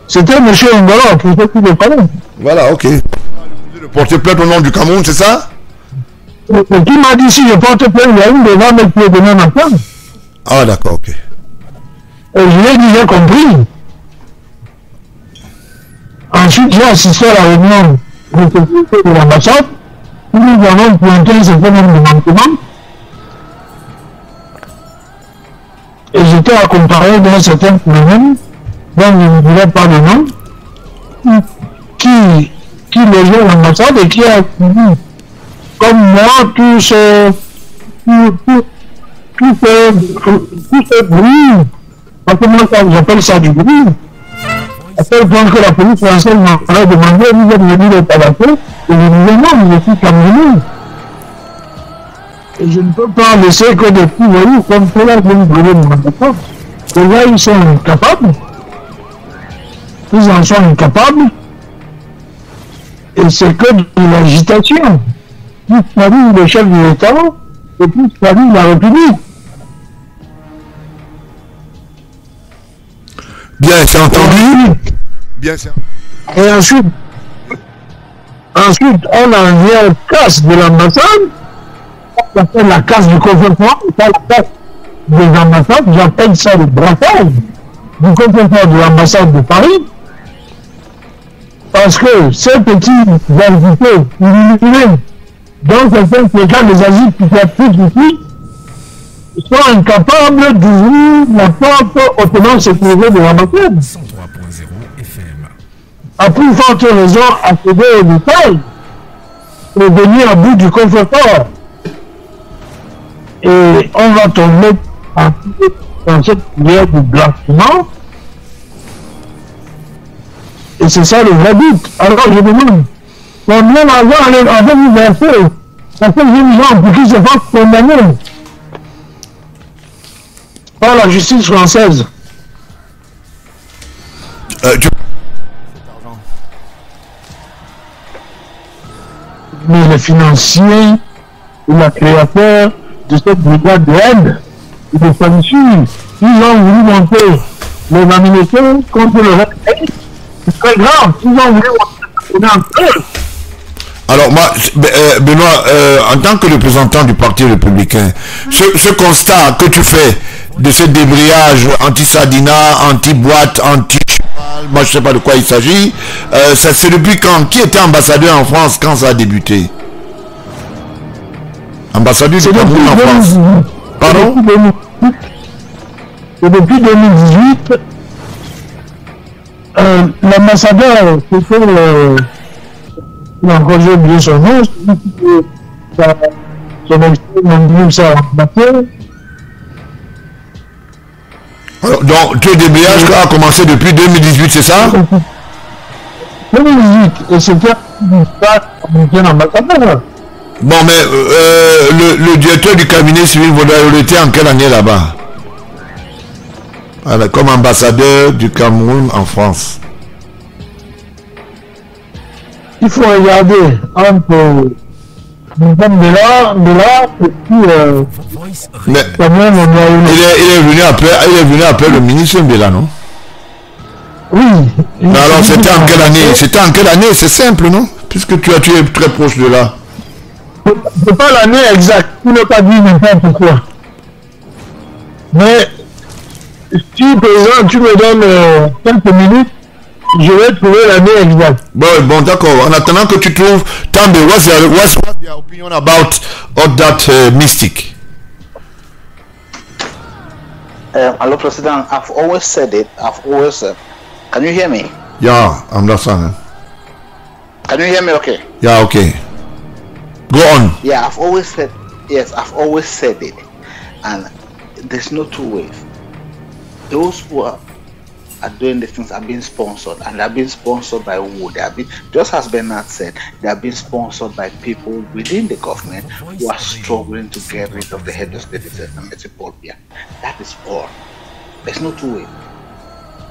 C'était M. Ngolo qui était plus de Cameroun. Voilà, ok. De porter plainte au nom du Cameroun, c'est ça? Qui m'a dit si je porte plainte, il y a une devant mes pieds demain matin. Ah, d'accord, ok. Et je l'ai déjà compris. Ensuite, j'ai assisté à la réunion de l'ambassade où nous avons pointé un certain nombre de manquements. Et j'étais accompagné d'un certain phénomène, dont je ne dirai pas le nom, qui logeait à l'ambassade et qui a suivi, comme moi, tout ce bruit, parce que moi, j'appelle ça du bruit. À tel point que la police française m'a demandé, vous êtes venu de tabasser, et je disais non, je suis camerounais. Et je ne peux pas laisser que des petits voyous comme cela viennent brûler mon ambassade. Et là, ils sont incapables. Ils en sont incapables. Et c'est que de l'agitation. Plus fallu le chef de l'État, et plus fallu la République. Bien, c'est entendu. Bien, c'est entendu. Et ensuite, on en vient aux casses de l'ambassade. On appelle la casse du gouvernement, pas la casse des ambassades. J'appelle ça le braquage du gouvernement de l'ambassade de Paris. Parce que ces petits invités illuminés dans certains cas des asiles psychiatriques ici, sont incapables d'ouvrir la porte hautement sécurisée de l'ambassade. 103.0 FM. À plus forte raison, accéder aux détails et venir à bout du coffre-fort. Et on va tomber dans cette guerre du blanchiment. Et c'est ça le vrai but. Alors je demande, combien d'argent avait vous verser à ces jeunes gens pour qu'ils se fassent condamner par la justice française? Mais les financiers et la créateur de cette brigade d'aide et de sanction, ils ont voulu monter les Américains contre le reste. C'est très grave, ils ont voulu monter un peu. Alors moi, Benoît, en tant que représentant du Parti républicain, ce constat que tu fais de ce débrayage anti-Sadina, anti-boîte, anti-cheval, moi je sais pas de quoi il s'agit, c'est depuis quand? Qui était ambassadeur en France quand ça a débuté? Ambassadeur du Cameroun en France. Pardon? C'est depuis 2018. L'ambassadeur, c'était encore j'ai oublié son nom, son nom ça donc, le débrayage a commencé depuis 2018, c'est ça? 2018, et c'était un ambassadeur. Bon, mais le directeur du cabinet civil Vaudreuil était en quelle année là-bas? Voilà, comme ambassadeur du Cameroun en France. Il faut regarder entre de là et puis mais il est venu après le ministre Mbela, non? Oui. Mais alors c'était en quelle année? C'était en quelle année? C'est simple, non? Puisque tu es très proche de là. C'est pas l'année exacte, tu n'as pas dit n'importe quoi. Mais si par exemple tu me donnes quelques minutes, je vais trouver l'année exacte. Bon, d'accord. En attendant que tu trouves, Tambe, what's your opinion about that mystic? Hello, President. I've always said it. Can you hear me? Yeah, I'm listening. Can you hear me? Okay. Yeah, okay. Go on. Yeah, I've always said it, and there's no two ways. Those who are doing these things are being sponsored, and they're being sponsored by who? Just as Bernard said, they are being sponsored by people within the government who are struggling to get rid of the head of state, Paul Biya. That is all. There's no two ways.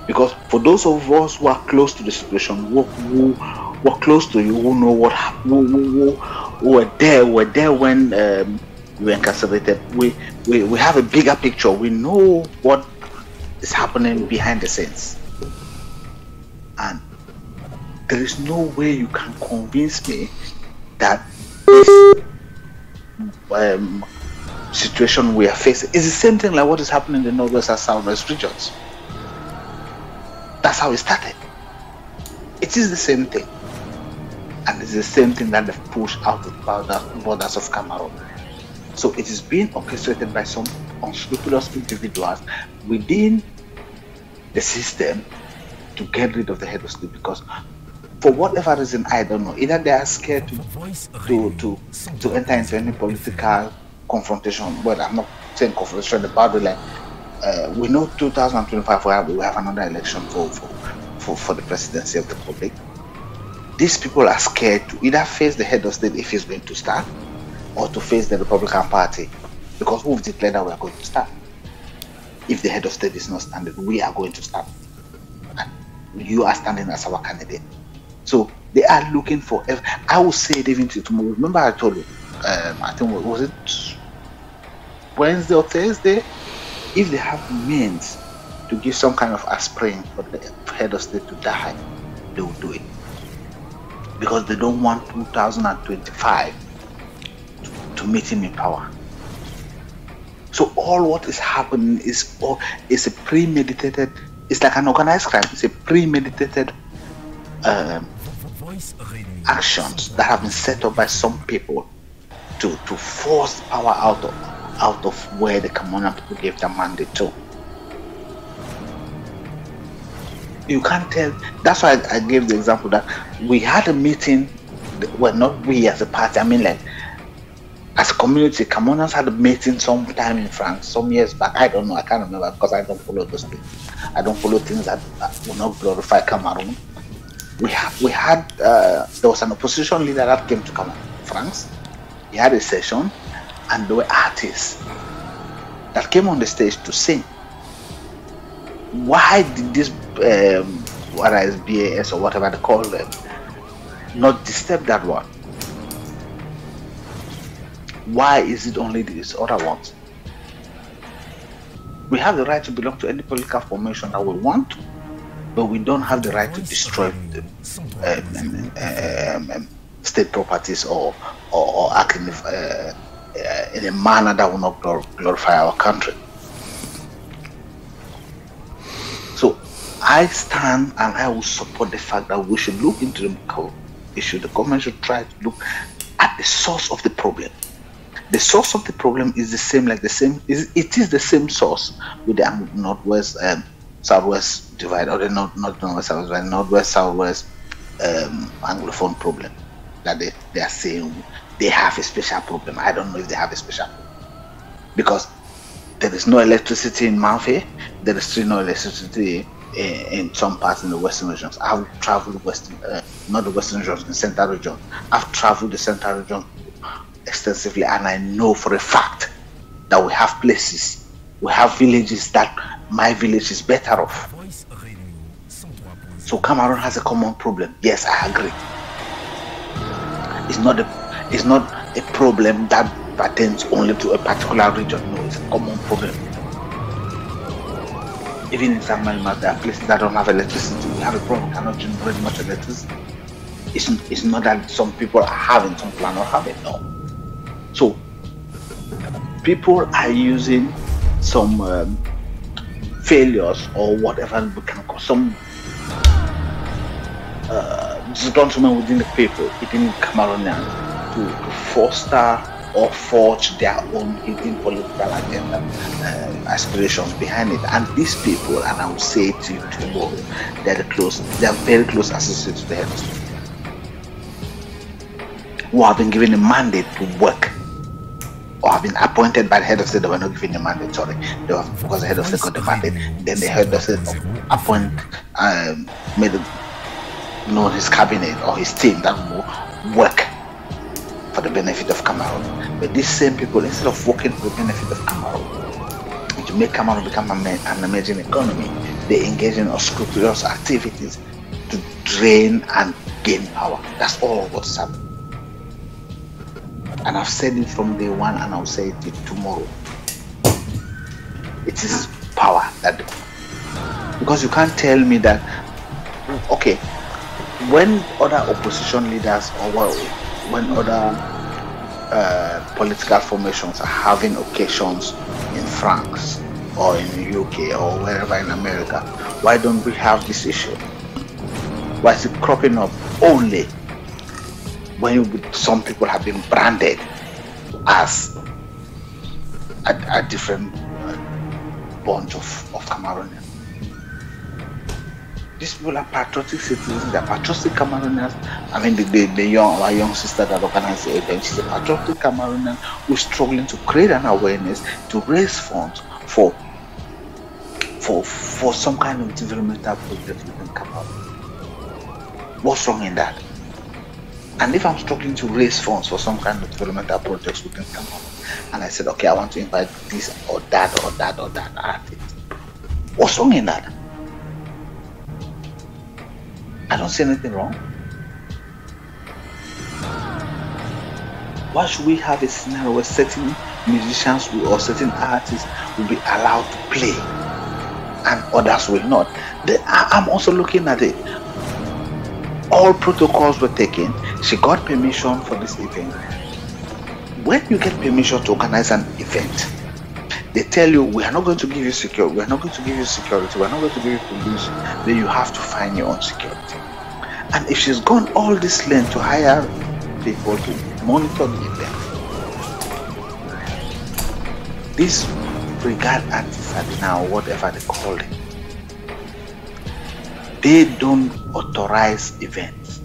Because for those of us who are close to the situation, who are close to you, who know what happened, who were there when you were incarcerated, we have a bigger picture. We know what is happening behind the scenes, and there is no way you can convince me that this situation we are facing is the same thing like what is happening in the northwest and southwest regions. That's how it started. It is the same thing, and it's the same thing that they've pushed out the borders of Cameroon. So it is being orchestrated by some unscrupulous individuals within the system to get rid of the head of state, because for whatever reason, I don't know, either they are scared to enter into any political confrontation. But I'm not saying confrontation about the like we know 2025 we have another election for the presidency of the republic. These people are scared to either face the head of state if he's going to start, or to face the Republican Party, because we've declared that we are going to start. If the head of state is not standing, we are going to start, and you are standing as our candidate. So they are looking for. I will say it even to tomorrow. Remember, I told you. I think was it Wednesday or Thursday? If they have means to give some kind of aspirin for the head of state to die, they will do it, because they don't want 2025 to meet him in power. So all what is happening is a premeditated. It's like an organized crime. It's a premeditated actions that have been set up by some people to force power out of where the Cameroonian people gave the mandate to. You can't tell. That's why I gave the example that we had a meeting. Well, not we as a party. I mean, like as a community, Cameroonians had a meeting sometime in France some years back. I don't know. I can't remember because I don't follow those things. I don't follow things that will not glorify Cameroon. We had there was an opposition leader that came to France. He had a session, and there were artists that came on the stage to sing. Why did this whether it's BAS or whatever they call them not disturb that one? Why is it only these other ones? We have the right to belong to any political formation that we want, but we don't have the right to destroy state properties or act in a manner that will not glorify our country. So I stand and I will support the fact that we should look into the issue. The government should try to look at the source of the problem. The source of the problem is the same, it is the same source with the northwest southwest divide, or the northwest southwest, northwest southwest anglophone problem that they are saying they have a special problem. I don't know if they have a special problem because there is no electricity in Manfé. There is still no electricity in some parts in the western regions. I've traveled not the western regions, the central region. I've traveled the central region extensively, and I know for a fact that we have places, we have villages that my village is better off. So Cameroon has a common problem. Yes, I agree. It's not a problem that pertains only to a particular region. No, it's a common problem. Even in some areas, there are places that don't have electricity. We have a problem, cannot generate much electricity. It's not that some people are having, some people are not having, no. So people are using some failures or whatever we can call some disgruntlement within the people, within Cameroonians, to foster or forge their own hidden political agenda, aspirations behind it. And these people, and I will say it to you tomorrow, they are very close associates to the head of state, who have been given a mandate to work, or have been appointed by the head of state. They were not given a mandate, sorry. They were, because the head of state got the mandate, then the head of state made known his cabinet or his team that will work for the benefit of Cameroon. But these same people, instead of working for the benefit of Cameroon, to make Cameroon become an emerging economy, they engage in unscrupulous activities to drain and gain power. That's all what's happening. And I've said it from day one, and I'll say it tomorrow. It is power because you can't tell me that, okay, when other opposition leaders or when other political formations are having occasions in France or in the UK or wherever in America, why don't we have this issue? Why is it cropping up only when some people have been branded as a different bunch of Cameroonians? These people are patriotic citizens, they are patriotic Cameroonians. I mean, our young sister that organized the event, she's a patriotic Cameroonian who's struggling to create an awareness, to raise funds for some kind of developmental project within Cameroon. What's wrong in that? And if I'm struggling to raise funds for some kind of developmental projects within Cameroon, and I said, okay, I want to invite this or that or that or that artist, what's wrong in that? I don't see anything wrong. Why should we have a scenario where certain musicians or certain artists will be allowed to play and others will not? I'm also looking at it. All protocols were taken. She got permission for this event. When you get permission to organize an event, they tell you, we are not going to give you security, we are not going to give you security, we are not going to give you police, then you have to find your own security. And if she's gone all this length to hire people to monitor the event, This brigade artists or whatever they call it, they don't authorize events.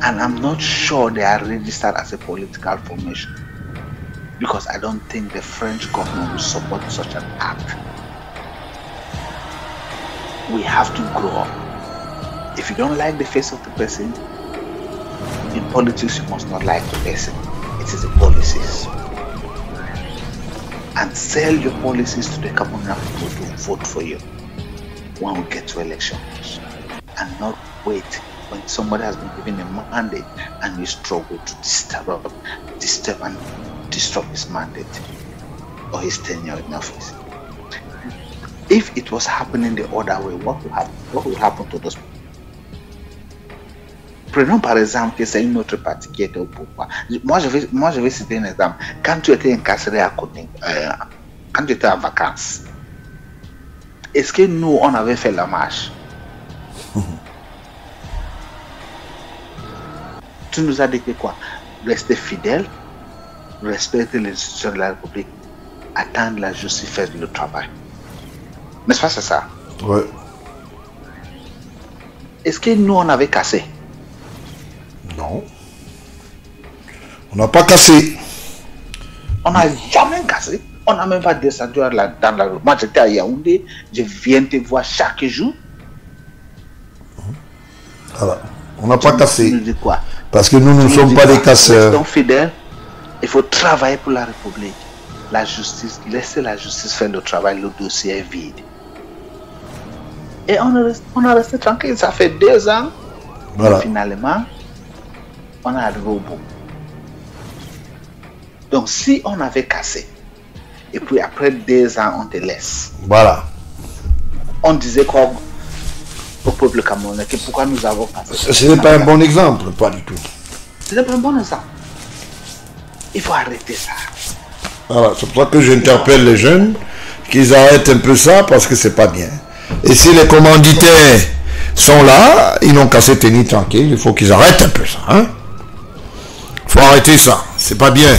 And I'm not sure they are registered as a political formation, because I don't think the French government will support such an act. We have to grow up. If you don't like the face of the person, in politics you must not like the person. It is the policies. And sell your policies to the Cameroonian people to vote for you when we get to elections, and not wait when somebody has been given a mandate and you struggle to disturb and disrupt his mandate or his tenure in office. If it was happening the other way, what will happen to those people? Prenons par exemple que c'est une autre partie qui était au pouvoir. Moi je vais citer un exemple. Quand tu étais incarcéré à Côte, quand tu étais en vacances, est-ce que nous on avait fait la marche? Tu nous as dit que quoi? Rester fidèle, respecter les institutions de la République, attendre la justice, faire le travail. N'est-ce pas, c'est ça? Ouais. Est-ce que nous on avait cassé? Non. On n'a pas cassé. On n'a jamais cassé. On n'a même pas descendu dans la rue. Moi j'étais à Yaoundé, je viens te voir chaque jour. Voilà. On n'a pas cassé. Tu nous dis quoi? Parce que nous ne sommes pas des casseurs. Restons fidèles. Il faut travailler pour la République. La justice, laisser la justice faire le travail, le dossier est vide. Et on a resté tranquille. Ça fait 2 ans. Voilà. Et finalement, on a arrivé au bout. Donc si on avait cassé, et puis après 2 ans, on te laisse. Voilà. On disait quoi au peuple camerounais, que pourquoi nous avons cassé? Ce n'est pas un bon exemple, pas du tout. Ce n'est pas un bon exemple. Il faut arrêter ça. Voilà, c'est pour ça que j'interpelle les jeunes qu'ils arrêtent un peu ça, parce que c'est pas bien. Et si les commanditaires sont là, ils n'ont qu'à se tenir tranquille. Il faut qu'ils arrêtent un peu ça. Hein? Faut arrêter ça. C'est pas bien.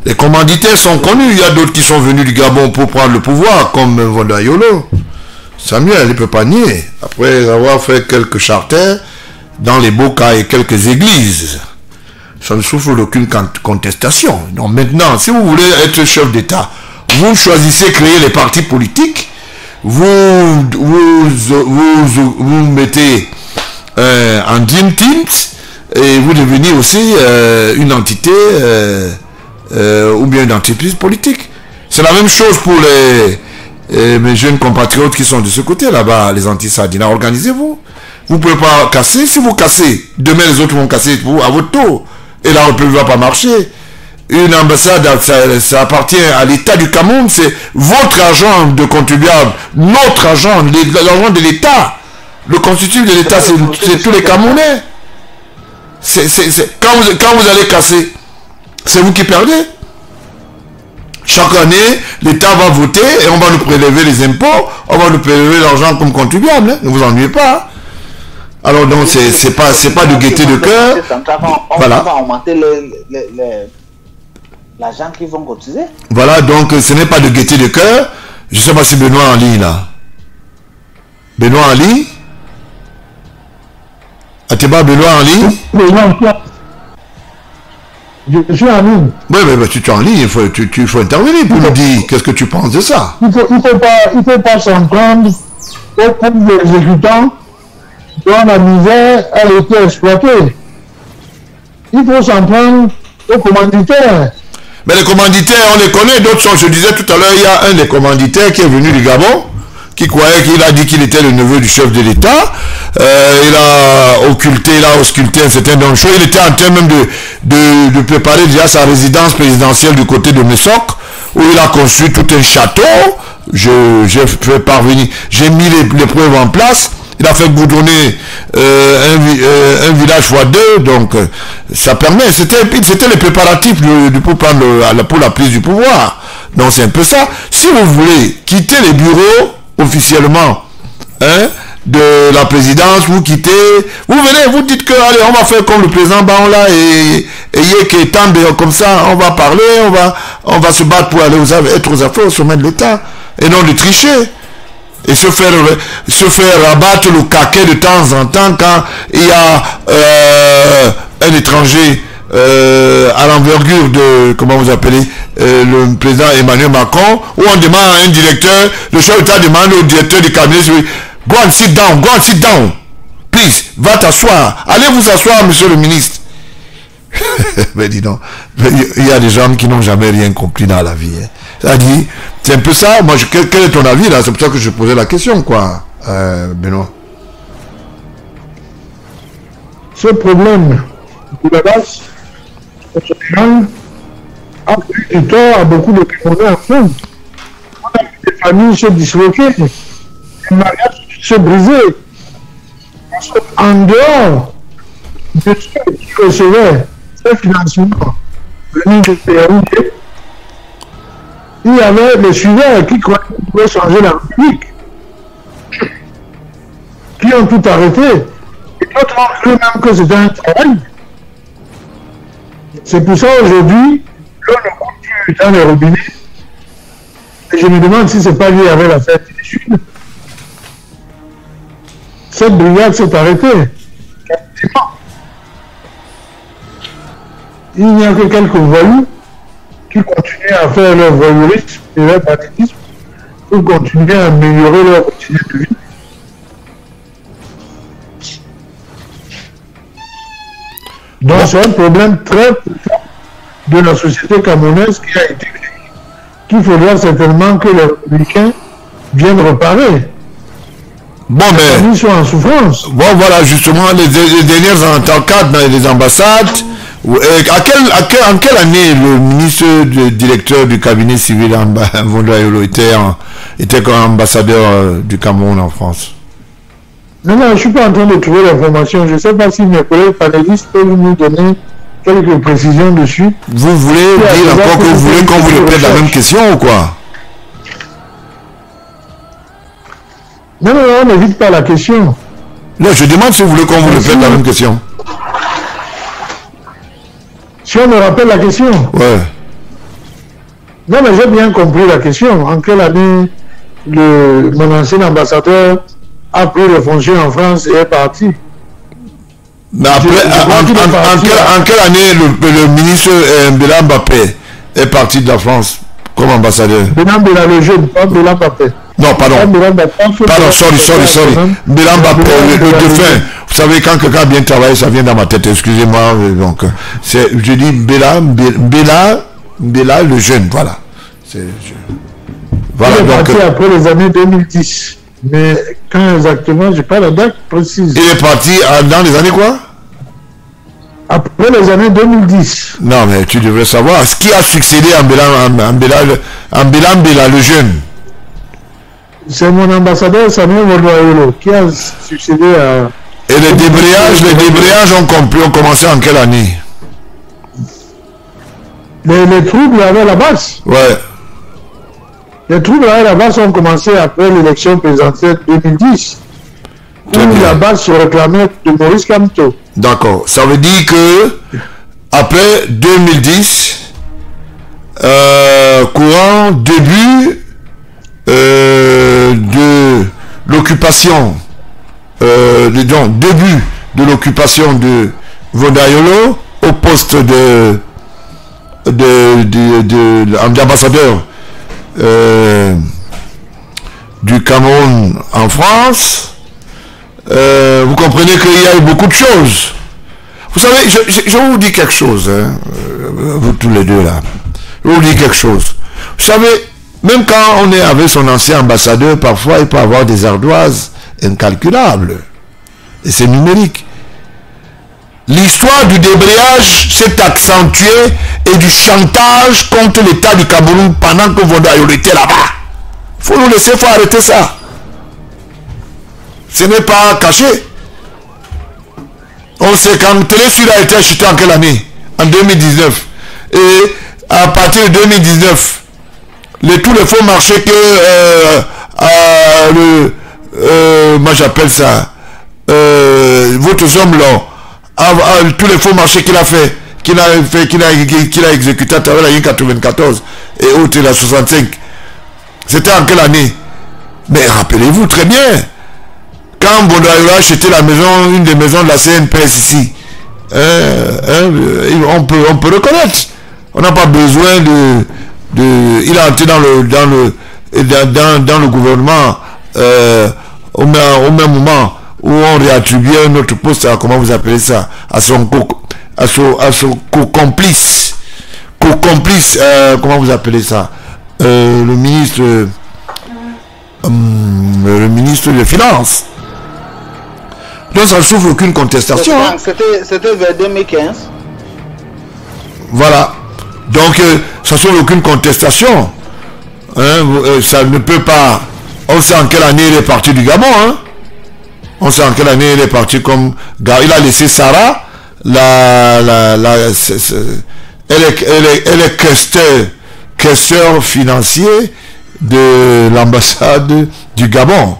Les commanditaires sont connus. Il y a d'autres qui sont venus du Gabon pour prendre le pouvoir, comme Vonda Yolo. Samuel, il ne peut pas nier. Après avoir fait quelques charters dans les Boka et quelques églises, ça ne souffre d'aucune contestation. Donc maintenant, si vous voulez être chef d'État, vous choisissez créer les partis politiques, vous mettez en Dream Teams et vous devenez aussi une entité ou bien une entreprise politique. C'est la même chose pour mes jeunes compatriotes qui sont de ce côté là-bas, les anti-sardines. Organisez-vous. Vous ne pouvez pas casser. Si vous cassez, demain les autres vont casser vous à votre tour. Et la République ne va pas marcher. Une ambassade, ça appartient à l'État du Cameroun. C'est votre argent de contribuable, notre argent, l'argent de l'État. Le constitutif de l'État, c'est tous les Camerounais. Quand vous allez casser, c'est vous qui perdez. Chaque année, l'État va voter et on va nous prélever les impôts, on va nous prélever l'argent comme contribuable. Hein. Ne vous ennuyez pas. Alors donc c'est pas de gaieté de cœur. Voilà. On va augmenter l'argent qu'ils vont cotiser. Voilà, donc ce n'est pas de gaieté de cœur. Je ne sais pas si Benoît est en ligne là. Benoît en ligne? Ateba, Benoît en ligne? Je suis en ligne. Oui, mais tu es en ligne, il faut intervenir pour nous dire qu'est-ce que tu penses de ça. Il faut pas s'en prendre aux exécutants dont la misère a été exploitée. Il faut s'en prendre aux commanditaires. Mais les commanditaires, on les connaît, d'autres sont, je disais tout à l'heure, il y a un des commanditaires qui est venu du Gabon, qui croyait qu'il a dit qu'il était le neveu du chef de l'État. Il a ausculté un certain nombre de choses. Il était en train même de préparer déjà sa résidence présidentielle du côté de Messok, où il a construit tout un château. J'ai fait parvenir, j'ai mis les preuves en place. Il a fait goudronner un village x2, donc ça permet, c'était les préparatifs pour la prise du pouvoir. Donc c'est un peu ça. Si vous voulez quitter les bureaux officiellement, hein, de la présidence, vous quittez, vous venez, vous dites que allez, on va faire comme le président Baola et Yeke Tambe, comme ça, on va parler, on va se battre pour aller être aux affaires au sommet de l'État, et non de tricher. Et se faire rabattre le caquet de temps en temps quand il y a un étranger à l'envergure de, comment vous appelez, le président Emmanuel Macron, où on demande à un directeur, le chef d'État demande au directeur du cabinet, go and sit down, please, va t'asseoir, allez vous asseoir, monsieur le ministre. Mais dis donc, il y a des gens qui n'ont jamais rien compris dans la vie. Hein. C'est-à-dire, c'est un peu ça. Moi, quel est ton avis là? C'est pour ça que je posais la question, quoi, Benoît. Ce problème de la base, a pris du tort à beaucoup de Camerounais en France. On a vu des familles se disloquer, des mariages se briser. Parce qu'en dehors de ceux qui recevaient ce financement venu de Pérou, il y avait les suiveurs qui croyaient qu'ils pouvaient changer la République, qui ont tout arrêté, et d'autres ont cru même que c'était un travail. C'est pour ça aujourd'hui, l'eau ne coule plus dans les robinets. Et je me demande si ce n'est pas lié avec la fête des Sud. Cette brigade s'est arrêtée. Il n'y a que quelques voyous qui continuent à faire leur voyourisme et leur banditisme pour continuer à améliorer leur quotidien de vie. Donc c'est un problème très profond de la société camerounaise qui a été créé, qu'il faudra certainement que les républicains viennent réparer. Bon, mais ils sont en souffrance. Bon, voilà, justement, les dernières enquêtes dans les ambassades. En quelle année le ministre, le directeur du cabinet civil Vondoayolo était comme ambassadeur du Cameroun en France? Non, je ne suis pas en train de trouver l'information. Je ne sais pas si mes collègues panélistes peuvent nous donner quelques précisions dessus. Vous voulez dire encore que vous voulez qu'on vous répète la même question ou quoi? Non, on n'évite pas la question. Non, je demande si vous voulez qu'on vous répète la même question. Si on me rappelle la question. Ouais. Non, mais j'ai bien compris la question. En quelle année mon ancien ambassadeur a pris les fonctions en France et est parti? Mais après, en quelle année le ministre Béla Mbappé est parti de la France comme ambassadeur? Béla le jeune, pas Béla Mbappé. Non, pardon. Pardon, sorry. Béla Mbappé, le défunt. Vous savez, quand quelqu'un a bien travaillé, ça vient dans ma tête, excusez-moi. Donc, je dis Béla le jeune, voilà. Voilà, il est parti après les années 2010. Mais quand exactement, je n'ai pas la date précise. Il est parti dans les années quoi? Après les années 2010. Non, mais tu devrais savoir. Ce qui a succédé à Béla le jeune? C'est mon ambassadeur Samuel Vondoayolo qui a succédé à... Et les débrayages ont commencé en quelle année? Les troubles avec la base. Ouais. Les troubles avec la base ont commencé après l'élection présidentielle 2010. Où la base se réclamait de Maurice Kamto. D'accord. Ça veut dire que après 2010, courant début de l'occupation, début de l'occupation de Vondoayolo au poste d'ambassadeur du Cameroun en France, vous comprenez qu'il y a eu beaucoup de choses. Vous savez, je vous dis quelque chose, hein, vous tous les deux là. Je vous dis quelque chose. Vous savez, même quand on est avec son ancien ambassadeur, parfois il peut avoir des ardoises incalculables. Et c'est numérique. L'histoire du débrayage s'est accentuée et du chantage contre l'État du Cameroun pendant que Vondoayolo était là-bas. Il faut nous laisser, il faut arrêter ça. Ce n'est pas caché. On sait quand Télésur a été acheté en quelle année? En 2019. Et à partir de 2019, tous les faux marchés que moi j'appelle ça, votre homme là, tous les faux marchés qu'il a fait, qu'il a exécuté à travers la ligne 94 et autres, la 65. C'était en quelle année? Mais rappelez-vous très bien, quand Bondoayola a acheté la maison, une des maisons de la CNPS ici, on peut reconnaître. On n'a pas besoin il a entré dans le gouvernement au même moment où on réattribuait notre poste à, comment vous appelez ça, à son co-complice. Comment vous appelez ça, le ministre des Finances. Donc ça ne souffre aucune contestation. C'était vers 2015. Voilà. Donc ça ne souffre aucune contestation. Ça ne peut pas. On sait en quelle année il est parti du Gabon. On sait en quelle année il est parti comme. Il a laissé Sarah. Elle est questeur financier de l'ambassade du Gabon.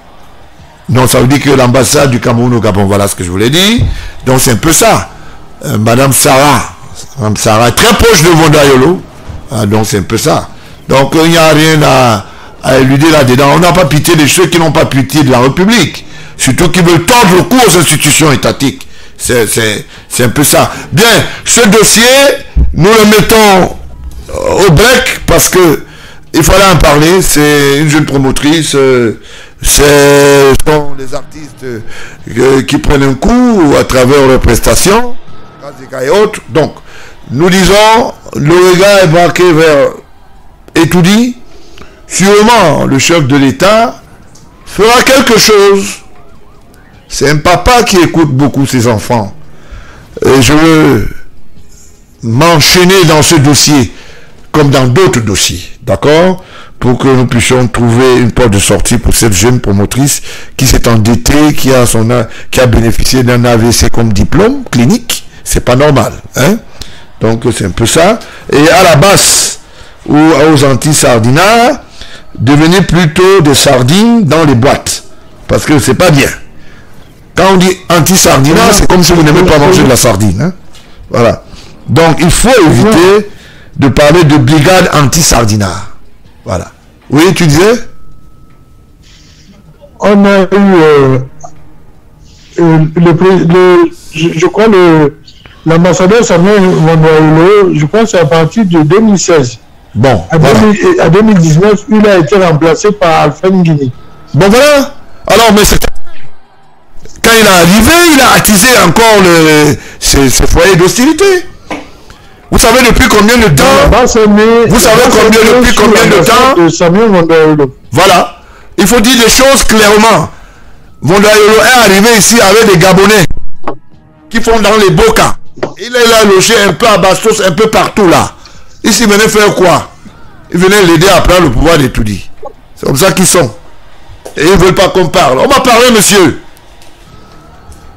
Donc ça veut dire que l'ambassade du Cameroun au Gabon, voilà ce que je voulais dire. Donc c'est un peu ça. Madame Sarah est très proche de Bondoayolo. Donc c'est un peu ça. Donc il n'y a rien à éluder là-dedans. On n'a pas pitié des ceux qui n'ont pas pitié de la République. Surtout qui veulent tordre le cou aux institutions étatiques. C'est un peu ça. Bien, ce dossier, nous le mettons au break parce que il fallait en parler. C'est une jeune promotrice. Ce sont les artistes qui prennent un coup à travers leurs prestations et autres. Donc, nous disons, le regard est braqué vers Etoudi. Sûrement, le chef de l'État fera quelque chose. C'est un papa qui écoute beaucoup ses enfants. Et je veux m'enchaîner dans ce dossier comme dans d'autres dossiers. D'accord ? Pour que nous puissions trouver une porte de sortie pour cette jeune promotrice qui s'est endettée, qui a bénéficié d'un AVC comme diplôme clinique. C'est pas normal. Donc c'est un peu ça. Et à la basse, ou aux Antilles Sardinards, devenez plutôt des sardines dans les boîtes. Parce que c'est pas bien. Quand on dit anti-sardinard, c'est comme si vous n'aimez pas manger de la sardine. Voilà. Donc il faut éviter de parler de brigade anti-sardinard. Voilà. Oui, tu disais? On a eu je crois l'ambassadeur Samuel Bondoayolo, je pense à partir de 2016. Bon. À 2019, il a été remplacé par Alpha Nguini. Bon voilà. Alors, mais c'est quand il est arrivé, il a attisé encore ces foyers d'hostilité. Vous savez depuis combien de temps? Vous savez depuis combien de temps? Voilà. Il faut dire les choses clairement. Bondoayolo est arrivé ici avec des Gabonais qui font dans les bocas. Il est là logé un peu à Bastos, un peu partout là. Ici, il venait faire quoi? Il venait l'aider à prendre le pouvoir d'Etoudi. C'est comme ça qu'ils sont. Et ils ne veulent pas qu'on parle. On va parler, monsieur.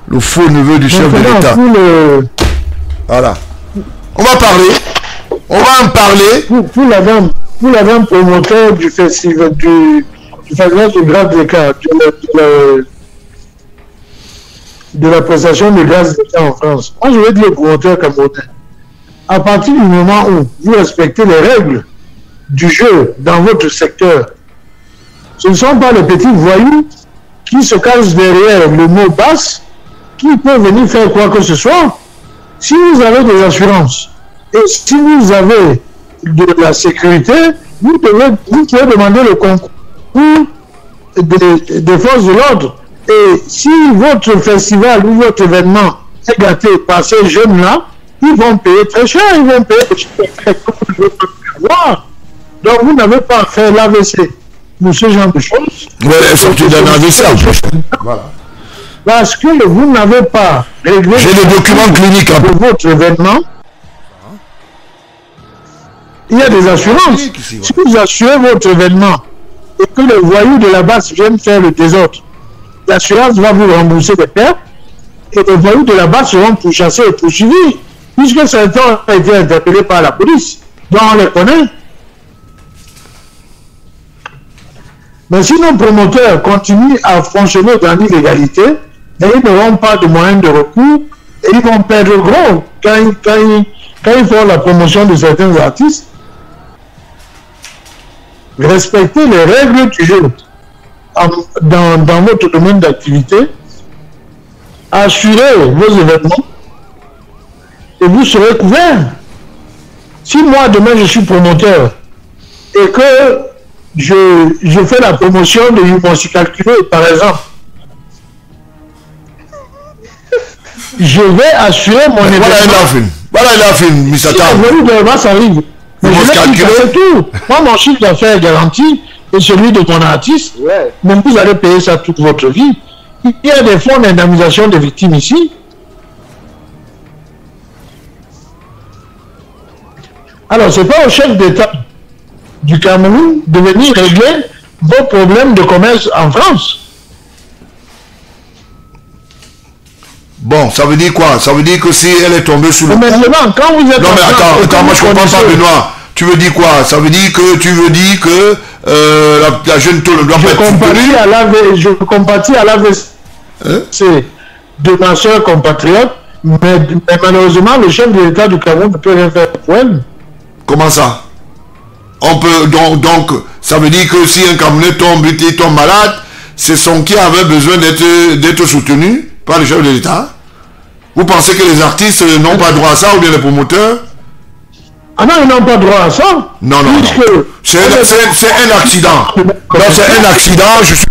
Le faux neveu du chef de l'État. Voilà. On va parler. On va en parler. Pour la grande promoteur du festival du Grâce d'État, de la prestation de Grâce d'État en France. Moi, je vais dire au promoteur camerounais. À partir du moment où vous respectez les règles du jeu dans votre secteur, ce ne sont pas les petits voyous qui se cachent derrière le mot basse qui peuvent venir faire quoi que ce soit. Si vous avez des assurances et si vous avez de la sécurité, vous pouvez demander le concours des forces de l'ordre. Et si votre festival ou votre événement est gâté par ces jeunes-là, ils vont payer très cher, ils vont payer très cher. Donc vous n'avez pas à faire l'AVC pour ce genre de choses. Ouais, surtout d'un AVC en plus. Voilà. Parce que vous n'avez pas réglé. J'ai des documents cliniques pour votre événement. Il y a des assurances. Si vous assurez votre événement et que les voyous de la base viennent faire le désordre, l'assurance va vous rembourser des pertes et les voyous de la base seront pourchassés et poursuivis, puisque certains ont été interpellés par la police, dont on les connaît. Mais si nos promoteurs continuent à fonctionner dans l'illégalité, ils n'auront pas de moyens de recours et ils vont perdre gros quand ils font la promotion de certains artistes. Respectez les règles du jeu dans votre domaine d'activité, assurez vos événements et vous serez couverts. Si moi demain je suis promoteur et que je fais la promotion de Yumonsi Calculé, par exemple, je vais assurer mon événement. Voilà, il a fait une mise à table. Si le ça arrive. Mais je vais calculer tout. Moi, mon chiffre d'affaires est garanti et celui de mon artiste. Ouais. Mais vous allez payer ça toute votre vie. Il y a des fonds d'indemnisation des victimes ici. Alors, ce n'est pas au chef d'État du Cameroun de venir régler vos problèmes de commerce en France. Bon, ça veut dire quoi? Ça veut dire que si elle est tombée sous le... Mais maintenant, quand vous êtes... Non, mais attends, moi je comprends pas, Benoît. Tu veux dire quoi? Ça veut dire que la jeune taupe ne doit pas être soutenue? Je compatis à l'AVC de ma soeur compatriote, mais malheureusement, le chef de l'État du Cameroun ne peut rien faire pour elle. Comment ça? On peut donc ça veut dire que si un Camerounais tombe malade, c'est son qui avait besoin d'être soutenu par le chef de l'État. Vous pensez que les artistes n'ont pas droit à ça ou bien les promoteurs? Ah non, ils n'ont pas droit à ça. Non. C'est un accident. Non, c'est un accident. Je suis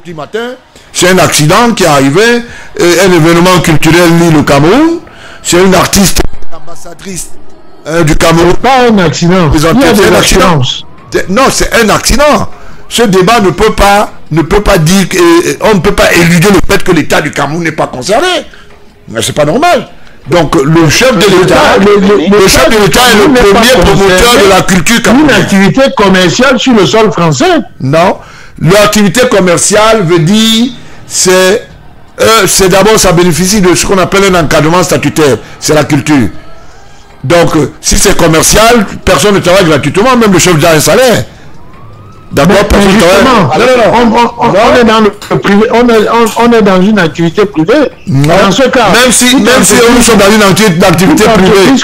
petit matin. C'est un accident qui est arrivé. Un événement culturel lié au Cameroun. C'est une artiste ambassadrice du Cameroun. Pas un accident. Il y a des accidents. Non, c'est un accident. Ce débat ne peut pas dire qu'on ne peut pas éluder le fait que l'État du Cameroun n'est pas concerné. Mais c'est pas normal. Donc le chef de l'État, le chef de l'État est le premier promoteur de la culture camerounaise. Une activité commerciale sur le sol français? Non. L'activité commerciale veut dire c'est d'abord ça bénéficie de ce qu'on appelle un encadrement statutaire. C'est la culture. Donc si c'est commercial, personne ne travaille gratuitement, même le chef d'État a un salaire. D'abord, on est dans le privé, on est dans une activité privée. Non. Dans ce cas, même si nous sommes dans une activité privée,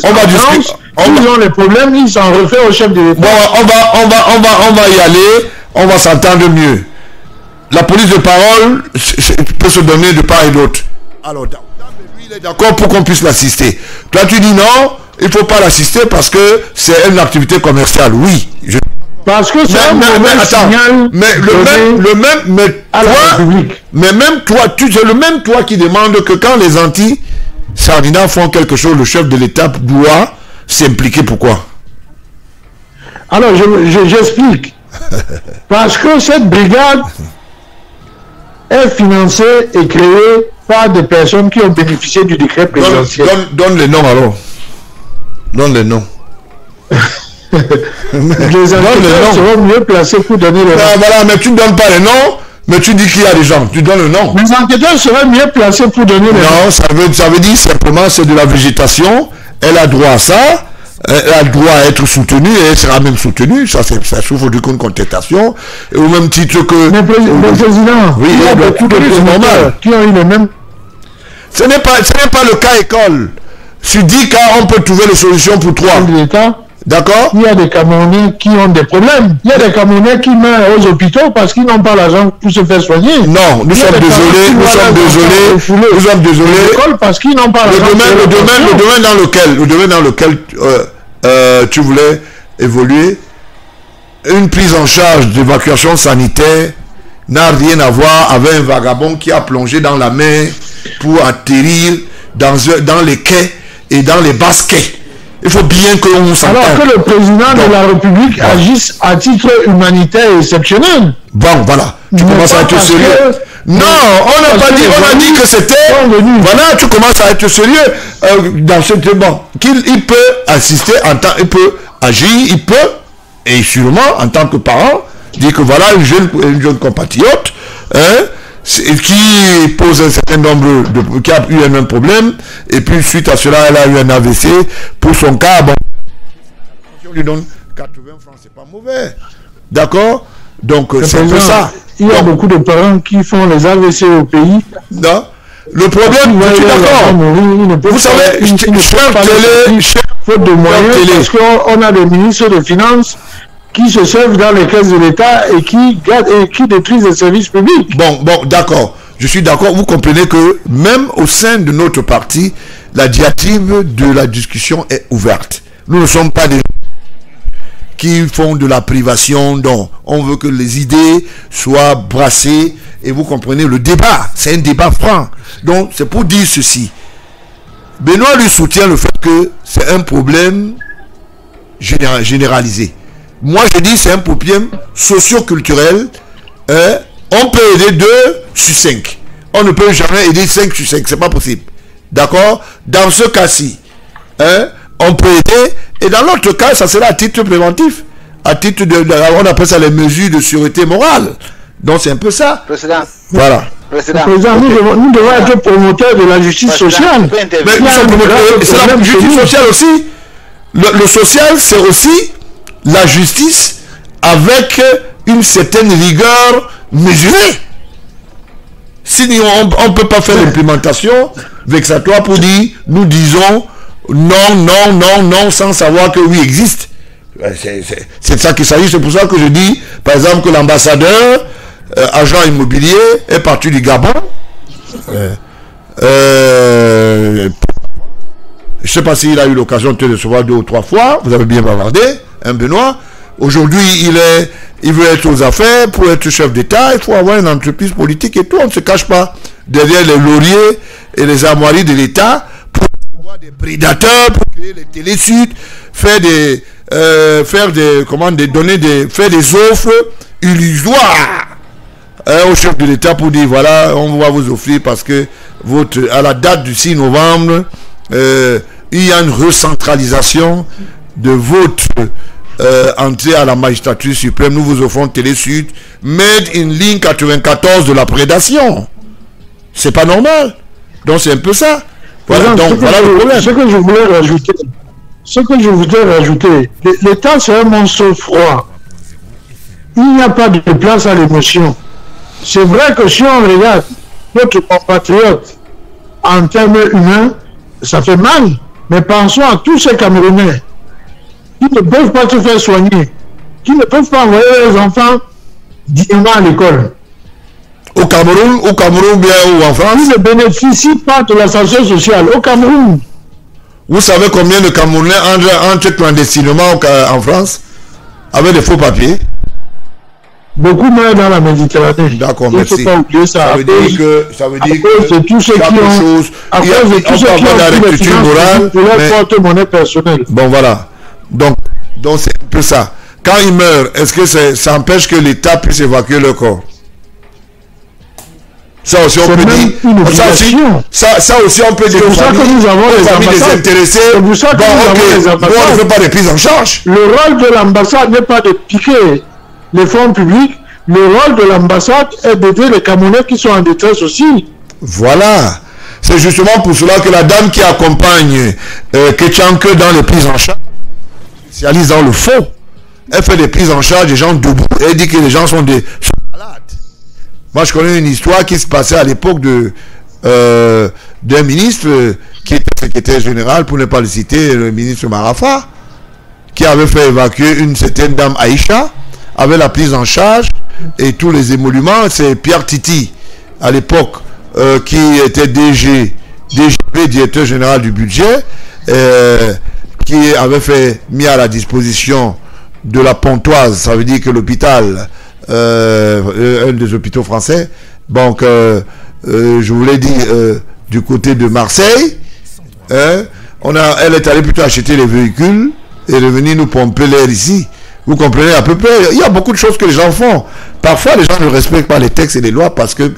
on va discuter. Ils ont les problèmes, ils s'en refait au chef de l'État. Bon, on va y aller, on va s'entendre mieux. La police de parole peut se donner de part et d'autre. Alors, lui, il est d'accord pour qu'on puisse l'assister. Toi, tu dis non, il ne faut pas l'assister parce que c'est une activité commerciale. Oui. Parce que c'est un mauvais signal. Mais même toi, c'est le même toi qui demande que quand les anti-Sardina font quelque chose, le chef de l'État doit s'impliquer. Pourquoi? Alors, j'explique. Parce que cette brigade est financée et créée par des personnes qui ont bénéficié du décret présidentiel. Donne les noms alors. Donne les noms. Les enquêteurs seront mieux placés pour donner les noms. Voilà, mais tu ne donnes pas les noms, mais tu dis qu'il y a des gens. Tu donnes le nom. Les enquêteurs seront mieux placés pour donner les noms. Non, ça veut dire simplement c'est de la végétation. Elle a droit à ça. Elle a droit à être soutenue et elle sera même soutenue. Ça souffre d'une contestation. Et au même titre que... Mais président, oui, il y a beaucoup de normal. Qui ont eu le même... Ce n'est pas le cas école. Sur 10 cas, on peut trouver les solutions pour 3. D'accord? Il y a des Camerounais qui ont des problèmes. Il y a des Camerounais qui meurent aux hôpitaux parce qu'ils n'ont pas l'argent pour se faire soigner. Non, nous sommes désolés. Parce qu'ils n'ont pas l'argent. Le domaine dans lequel tu voulais évoluer, une prise en charge d'évacuation sanitaire n'a rien à voir avec un vagabond qui a plongé dans la mer pour atterrir dans les quais et dans les baskets. Il faut bien que l'on s'entende. Alors que le président de la République agisse à titre humanitaire exceptionnel. Bon, voilà. Tu commences à être sérieux. Non, on n'a pas dit, on a dit que c'était... Voilà, tu commences à être sérieux dans ce débat. Il peut assister, il peut agir, il peut, et sûrement, en tant que parent, dire que voilà, une jeune compatriote, qui pose un certain nombre qui a eu un même problème, et puis suite à cela, elle a eu un AVC. Pour son cas, bon, on lui donne 80 francs, c'est pas mauvais. D'accord? Donc, c'est un peu Président, ça. Il y a Donc, beaucoup de parents qui font les AVC au pays. non. Le problème, je suis d'accord. Vous savez, cher télé, faute de moyens, parce qu'on a des ministres des Finances qui se servent dans les caisses de l'État et qui détruisent les services publics. Bon, d'accord. Je suis d'accord. Vous comprenez que même au sein de notre parti, la diatribe de la discussion est ouverte. Nous ne sommes pas des qui font de la privation, donc on veut que les idées soient brassées, et vous comprenez le débat, c'est un débat franc. Donc c'est pour dire ceci. Benoît lui soutient le fait que c'est un problème généralisé. Moi je dis c'est un problème socio-culturel. On peut aider 2 sur 5. On ne peut jamais aider 5 sur 5, c'est pas possible. D'accord? Dans ce cas-ci, on peut aider, et dans l'autre cas, ça sera à titre préventif, à titre on appelle ça les mesures de sûreté morale. Donc c'est un peu ça. Président. Voilà. Président, nous devons être promoteurs de la justice sociale. Mais c'est la justice sociale aussi. Le social, c'est aussi la justice avec une certaine rigueur mesurée. Si on ne peut pas faire l'implémentation vexatoire pour dire, nous disons non, sans savoir que oui existe. C'est de ça qu'il s'agit. C'est pour ça que je dis, par exemple, que l'ambassadeur, agent immobilier, est parti du Gabon. Je ne sais pas s'il a eu l'occasion de te recevoir 2 ou 3 fois. Vous avez bien bavardé, hein, Benoît. Aujourd'hui, il veut être aux affaires. Pour être chef d'État, il faut avoir une entreprise politique et tout. On ne se cache pas derrière les lauriers et les armoiries de l'État pour avoir des prédateurs, pour créer les télé-suds, faire des offres illusoires au chef de l'État pour dire voilà, on va vous offrir parce que à la date du 6 novembre, il y a une recentralisation de votre entrée à la magistrature suprême. Nous vous offrons Télé-Sud, made in ligne 94 de la prédation. C'est pas normal. Donc c'est un peu ça. Voilà, donc voilà le problème. Ce que je voudrais rajouter, l'État c'est un monstre froid. Il n'y a pas de place à l'émotion. C'est vrai que si on regarde notre compatriote en termes humains, ça fait mal. Mais pensons à tous ces Camerounais qui ne peuvent pas se faire soigner, qui ne peuvent pas envoyer leurs enfants dignement à l'école. Au Cameroun bien ou en France? Ils ne bénéficient pas de la sanction sociale. Au Cameroun. Vous savez combien de Camerounais entrent clandestinement en France avec des faux papiers? Beaucoup meurent dans la Méditerranée. D'accord, merci. Il ne faut pas oublier ça. Ça veut dire que tous ceux qui ont à cause de tous ceux qui ont la rectitude morale pour leur porte-monnaie personnelle. Bon voilà. Donc c'est un peu ça. Quand ils meurent, est-ce que ça empêche que l'État puisse évacuer le corps? Ça aussi on peut dire. Ça aussi on peut dire. C'est pour ça que nous avons les ambassades. C'est pour ça que nous avons les ambassades. On ne fait pas de prise en charge. Le rôle de l'ambassade n'est pas de piquer les fonds publics. Le rôle de l'ambassade est d'aider les Camerounais qui sont en détresse aussi. Voilà. C'est justement pour cela que la dame qui accompagne Ketchanke dans les prises en charge spécialise dans le faux. Elle fait des prises en charge des gens debout. Elle dit que les gens sont des malades. Moi, je connais une histoire qui se passait à l'époque d'un ministre qui était secrétaire général, pour ne pas le citer, le ministre Marafa, qui avait fait évacuer une certaine dame Aïcha, avec la prise en charge et tous les émoluments. C'est Pierre Titi, à l'époque, qui était DGP, directeur général du budget, qui avait mis à la disposition de la Pontoise, ça veut dire que l'hôpital, un des hôpitaux français, donc je voulais dire du côté de Marseille, elle est allée plutôt acheter les véhicules et revenir nous pomper l'air ici. Vous comprenez à peu près. Il y a beaucoup de choses que les gens font. Parfois, les gens ne respectent pas les textes et les lois parce qu'ils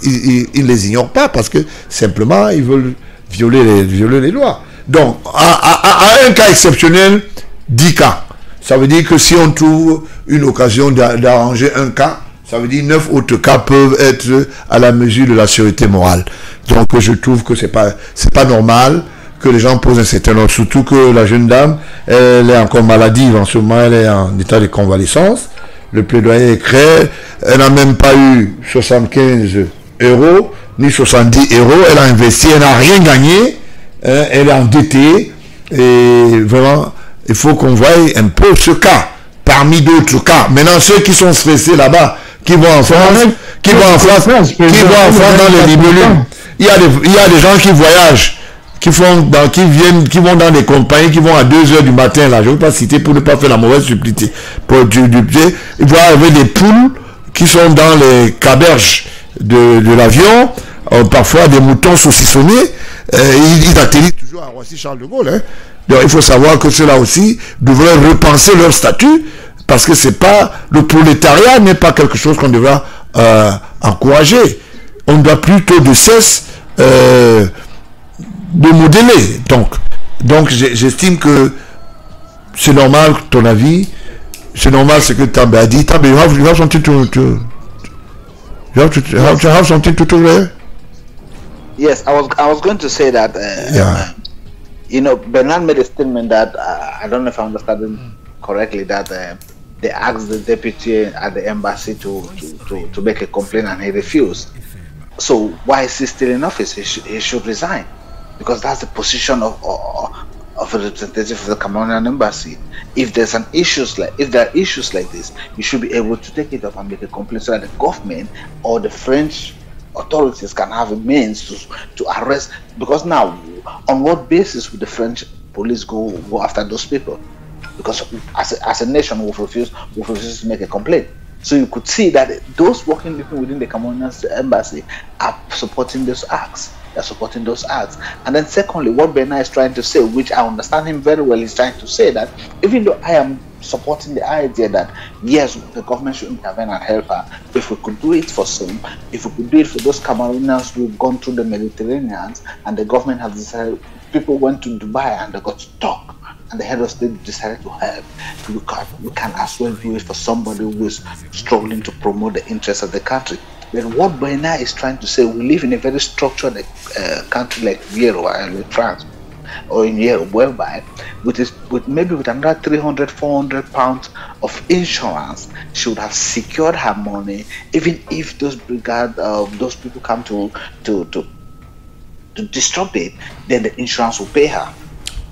ne les ignorent pas, parce que simplement, ils veulent violer les lois. Donc, à un cas exceptionnel, 10 cas. Ça veut dire que si on trouve une occasion d'arranger un cas, ça veut dire 9 autres cas peuvent être à la mesure de la sûreté morale. Donc, je trouve que c'est pas normal que les gens posent un certain nombre, surtout que la jeune dame, elle est encore maladive en ce moment, elle est en état de convalescence. Le plaidoyer est créé, elle n'a même pas eu 75 euros, ni 70 euros, elle a investi, elle n'a rien gagné, elle est endettée, et vraiment, il faut qu'on voie un peu ce cas, parmi d'autres cas. Maintenant, ceux qui sont stressés là-bas, qui vont en France, qui vont en France dans les libellules, il y a des gens qui voyagent, qui vont dans des compagnies, qui vont à 2h du matin, là, je ne veux pas citer pour ne pas faire la mauvaise publicité, ils vont arriver des poules qui sont dans les caberges de l'avion, parfois des moutons saucissonnés, ils atterrissent toujours à Roissy-Charles de Gaulle. Hein. Donc il faut savoir que ceux-là aussi devraient repenser leur statut, parce que c'est pas, le prolétariat n'est pas quelque chose qu'on devra encourager. On doit plutôt de cesse de modeler. Donc j'estime que c'est normal, ton avis, c'est normal ce que Tambe a dit. Tambe, you have something to have something to there? Yes, I was going to say that you know, Bernard made a statement that I don't know if I understand correctly, that they asked the deputy at the embassy to make a complaint and he refused. So why is he still in office? He should resign, because that's the position of a representative of the Cameroonian embassy. If there are issues like this, you should be able to take it up and make a complaint so that the government or the French authorities can have a means to arrest. Because now, on what basis would the French police go after those people? Because as a nation, we refuse to make a complaint. So you could see that those working people within the Cameroonian embassy are supporting those acts. They're supporting those acts. And then secondly, what Bernard is trying to say, which I understand him very well, he's trying to say that even though I am supporting the idea that yes, the government should intervene and help her, if we could do it for some, if we could do it for those Cameroonians who've gone through the Mediterranean and the government has decided, people went to Dubai and they got stuck, and the head of state decided to help, we can as well do it for somebody who is struggling to promote the interests of the country. But what Bernard is trying to say, we live in a very structured country like Europe and France, or in Europe, whereby with another 300, 400 pounds of insurance, she would have secured her money, even if those people come to disrupt it, then the insurance will pay her.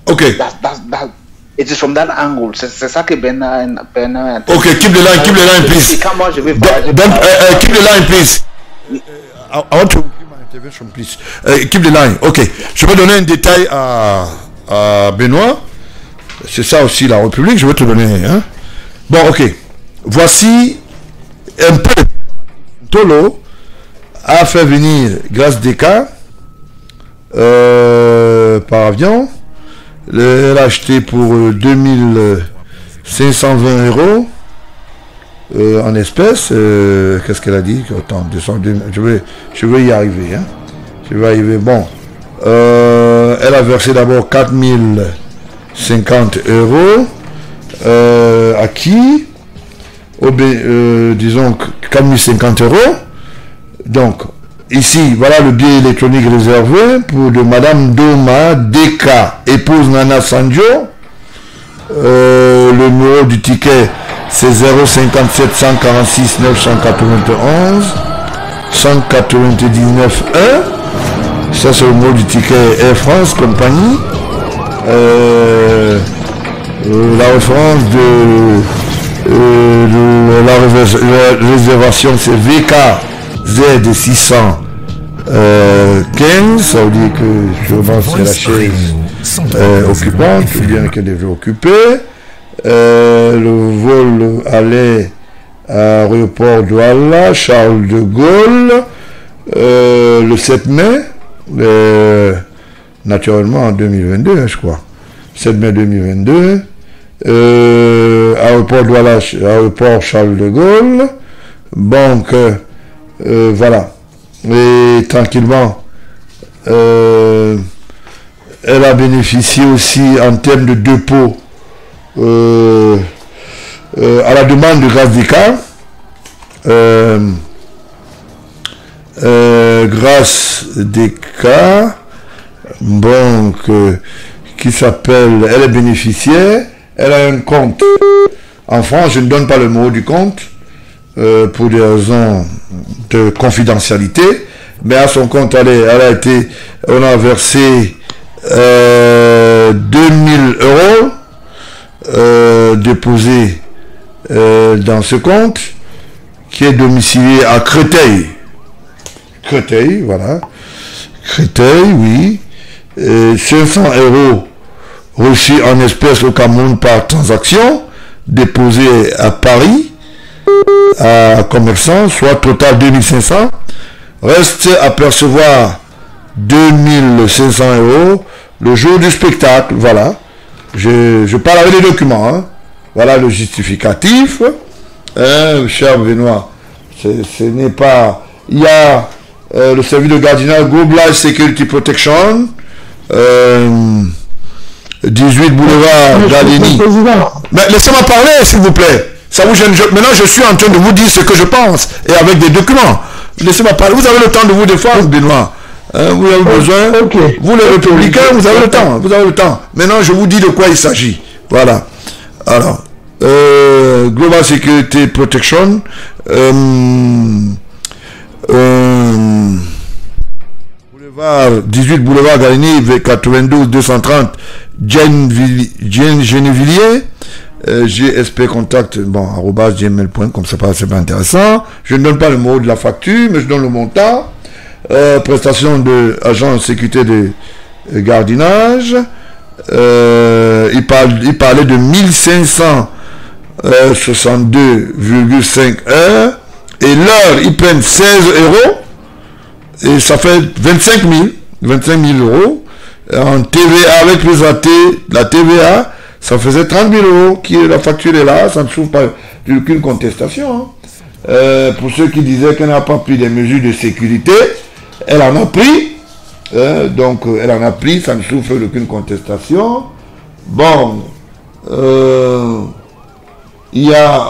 Okay. That. It is from that angle. Okay, keep the line, please. Keep the line, please. I want to give my intervention, please. Keep the line. Ok. Je vais donner un détail à Benoît. C'est ça aussi la République. Je vais te donner. Hein? Bon, ok. Voici un peu. Tolo a fait venir Grâce Deka par avion. Elle a acheté pour 2520 euros en espèces. Qu'est-ce qu'elle a dit? Attends, je vais y arriver. Hein. Je vais arriver. Bon. Elle a versé d'abord 4050 euros. À qui? Disons 4050 euros. Donc, ici, voilà le billet électronique réservé pour de Madame Doma Deka, épouse Nana Sanjo. Le numéro du ticket, c'est 057 146 991 199 1. Ça, c'est le numéro du ticket Air France Compagnie. La référence de la réservation, c'est VKZ 615, ça veut dire que je pense que c'est la chaise occupante, ou bien qu'elle est occupée. Le vol allait à l'aéroport Douala, Charles de Gaulle, le 7 mai, naturellement en 2022, hein, je crois. 7 mai 2022. Aéroport Douala, aéroport Charles de Gaulle. Donc, voilà. Et tranquillement, elle a bénéficié aussi en termes de dépôt à la demande de Grâce Deka. Grâce Deka, donc, qui s'appelle, elle est bénéficiaire, elle a un compte en France, je ne donne pas le numéro du compte pour des raisons de confidentialité, mais à son compte, on a versé 2000 € déposés dans ce compte, qui est domicilié à Créteil. Créteil, voilà. Créteil, oui. 500 € reçus en espèces au Cameroun par transaction, déposés à Paris, à commerçant, soit total 2500. Reste à percevoir 2500 € le jour du spectacle. Voilà. Je parle avec les documents. Hein. Voilà le justificatif. Cher Benoît, ce n'est pas... Il y a le service de gardiennage Group Life Security Protection, 18 boulevard Galini. Mais laissez-moi parler, s'il vous plaît. Ça vous gêne. Maintenant, je suis en train de vous dire ce que je pense, et avec des documents. Laissez-moi parler. Vous avez le temps de vous défendre, Benoît. Vous avez besoin. Vous, les républicains, vous avez le temps. Vous avez le temps. Maintenant, je vous dis de quoi il s'agit. Voilà. Alors, Global Security Protection, boulevard 18 boulevard Galini, 92 230 Gennevilliers, GSP contact, bon, @gmail.com, c'est pas intéressant. Je ne donne pas le mot de la facture, mais je donne le montant. Prestation de agent de sécurité de gardiennage. Il parlait de 1562,5 heures. Et l'heure, ils prennent 16 €. Et ça fait 25 000 € en TVA avec les AT, la TVA, ça faisait 30 000 €. La facture est là, ça ne souffre pas d'aucune contestation. Hein. Pour ceux qui disaient qu'elle n'a pas pris des mesures de sécurité, elle en a pris. Donc, elle en a pris, ça ne souffre d'aucune contestation. Bon, il y a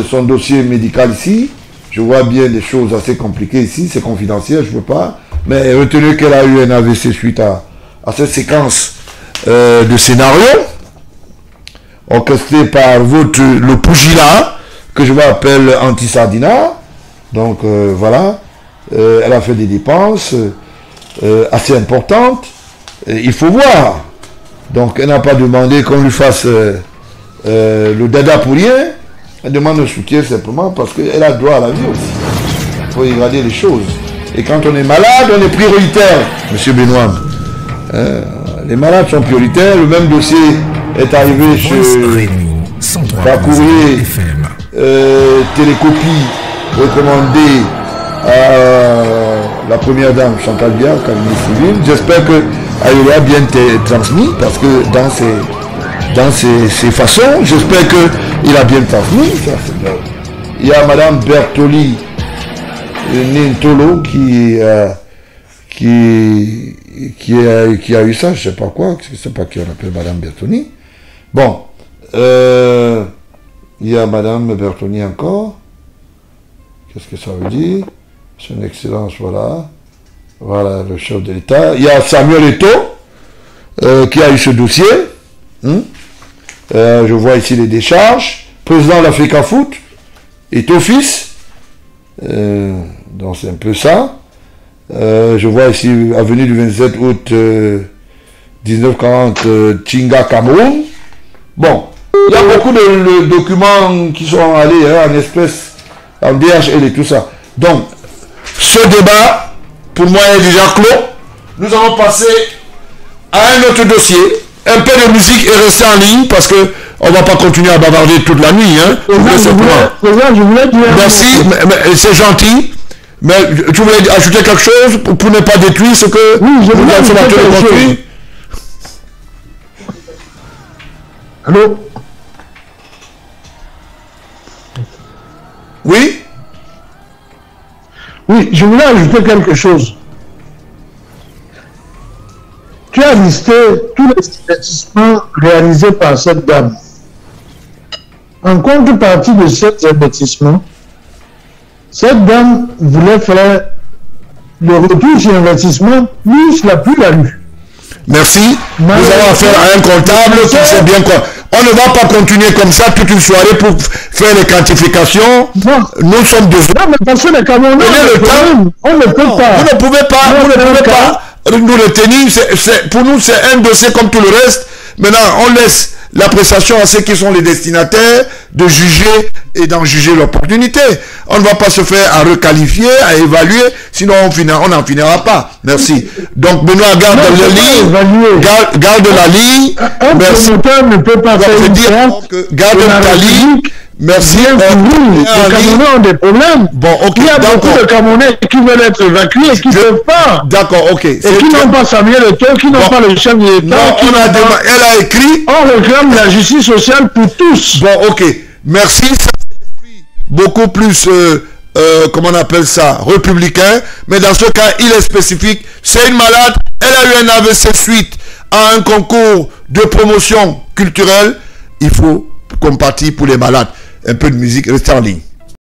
son dossier médical ici. Je vois bien des choses assez compliquées ici, c'est confidentiel, je ne veux pas. Mais retenez qu'elle a eu un AVC suite à cette séquence de scénario, orchestré par le Pugilat, que je m'appelle Anti-Sardina. Donc voilà, elle a fait des dépenses assez importantes. Il faut voir. Donc elle n'a pas demandé qu'on lui fasse le dada pour rien. Elle demande un soutien simplement parce qu'elle a droit à la vie aussi. Il faut regarder les choses. Et quand on est malade, on est prioritaire, Monsieur Benoît. Les malades sont prioritaires. Le même dossier est arrivé chez Courrier, télécopie recommandée à la première dame Chantal Biard, cabinet civil. J'espère qu'elle a bien transmis parce que dans ses façons, j'espère qu'il a bien transmis. Il y a Madame Bertoli Nintolo qui a eu ça, je ne sais pas quoi, je ne sais pas qui on appelle Madame Bertoni. Bon, il y a Madame Bertoni encore. Qu'est-ce que ça veut dire? Son Excellence, voilà. Voilà le chef de l'État. Il y a Samuel Eto'o qui a eu ce dossier. Je vois ici les décharges. Président de l'Africa Foot, Eto'o fils. Donc c'est un peu ça. Je vois ici avenue du 27 août 1940 Tchinga, Cameroun. Bon, il y a beaucoup de documents qui sont allés en espèces, en DHL et tout ça. Donc, ce débat, pour moi, est déjà clos. Nous allons passer à un autre dossier. Un peu de musique est resté en ligne parce que on ne va pas continuer à bavarder toute la nuit. Hein. Je voulais dire... Merci, mais c'est gentil. Mais tu voulais ajouter quelque chose pour ne pas détruire ce que je voulais ajouter quelque chose. Allô? Oui? Oui, je voulais ajouter quelque chose. Tu as listé tous les investissements réalisés par cette dame. En contrepartie de cet investissement, cette dame voulait faire le retour sur investissement plus la plus-value. Merci. Nous allons affaire à un comptable qui sait bien quoi. On ne va pas continuer comme ça toute une soirée pour faire les quantifications. Non. Nous sommes devenus. Non, mais parce que les Camerounais, on ne peut pas. Vous ne pouvez pas nous retenir. Pour nous, c'est un dossier comme tout le reste. Maintenant, on laisse l'appréciation à ceux qui sont les destinataires de juger et d'en juger l'opportunité. On ne va pas se faire à requalifier, à évaluer, sinon on n'en finira pas. Merci. Donc Benoît, garde la ligne. Garde la ligne. Merci. Ne peut pas faire une séance. Garde ta ligne. Merci. Les Camerounais ont des problèmes. Bon, ok. Il y a beaucoup de Camerounais qui veulent être évacués et qui ne peuvent pas. D'accord, ok. Et qui n'ont pas Samuel Eto'o, qui n'ont pas le chef de l'État. Elle a écrit. On réclame la justice sociale pour tous. Bon, ok. Merci. Beaucoup plus, comment on appelle ça, républicain. Mais dans ce cas, il est spécifique. C'est une malade. Elle a eu un AVC suite à un concours de promotion culturelle. Il faut compatir pour les malades. Un peu de musique, restez en ligne.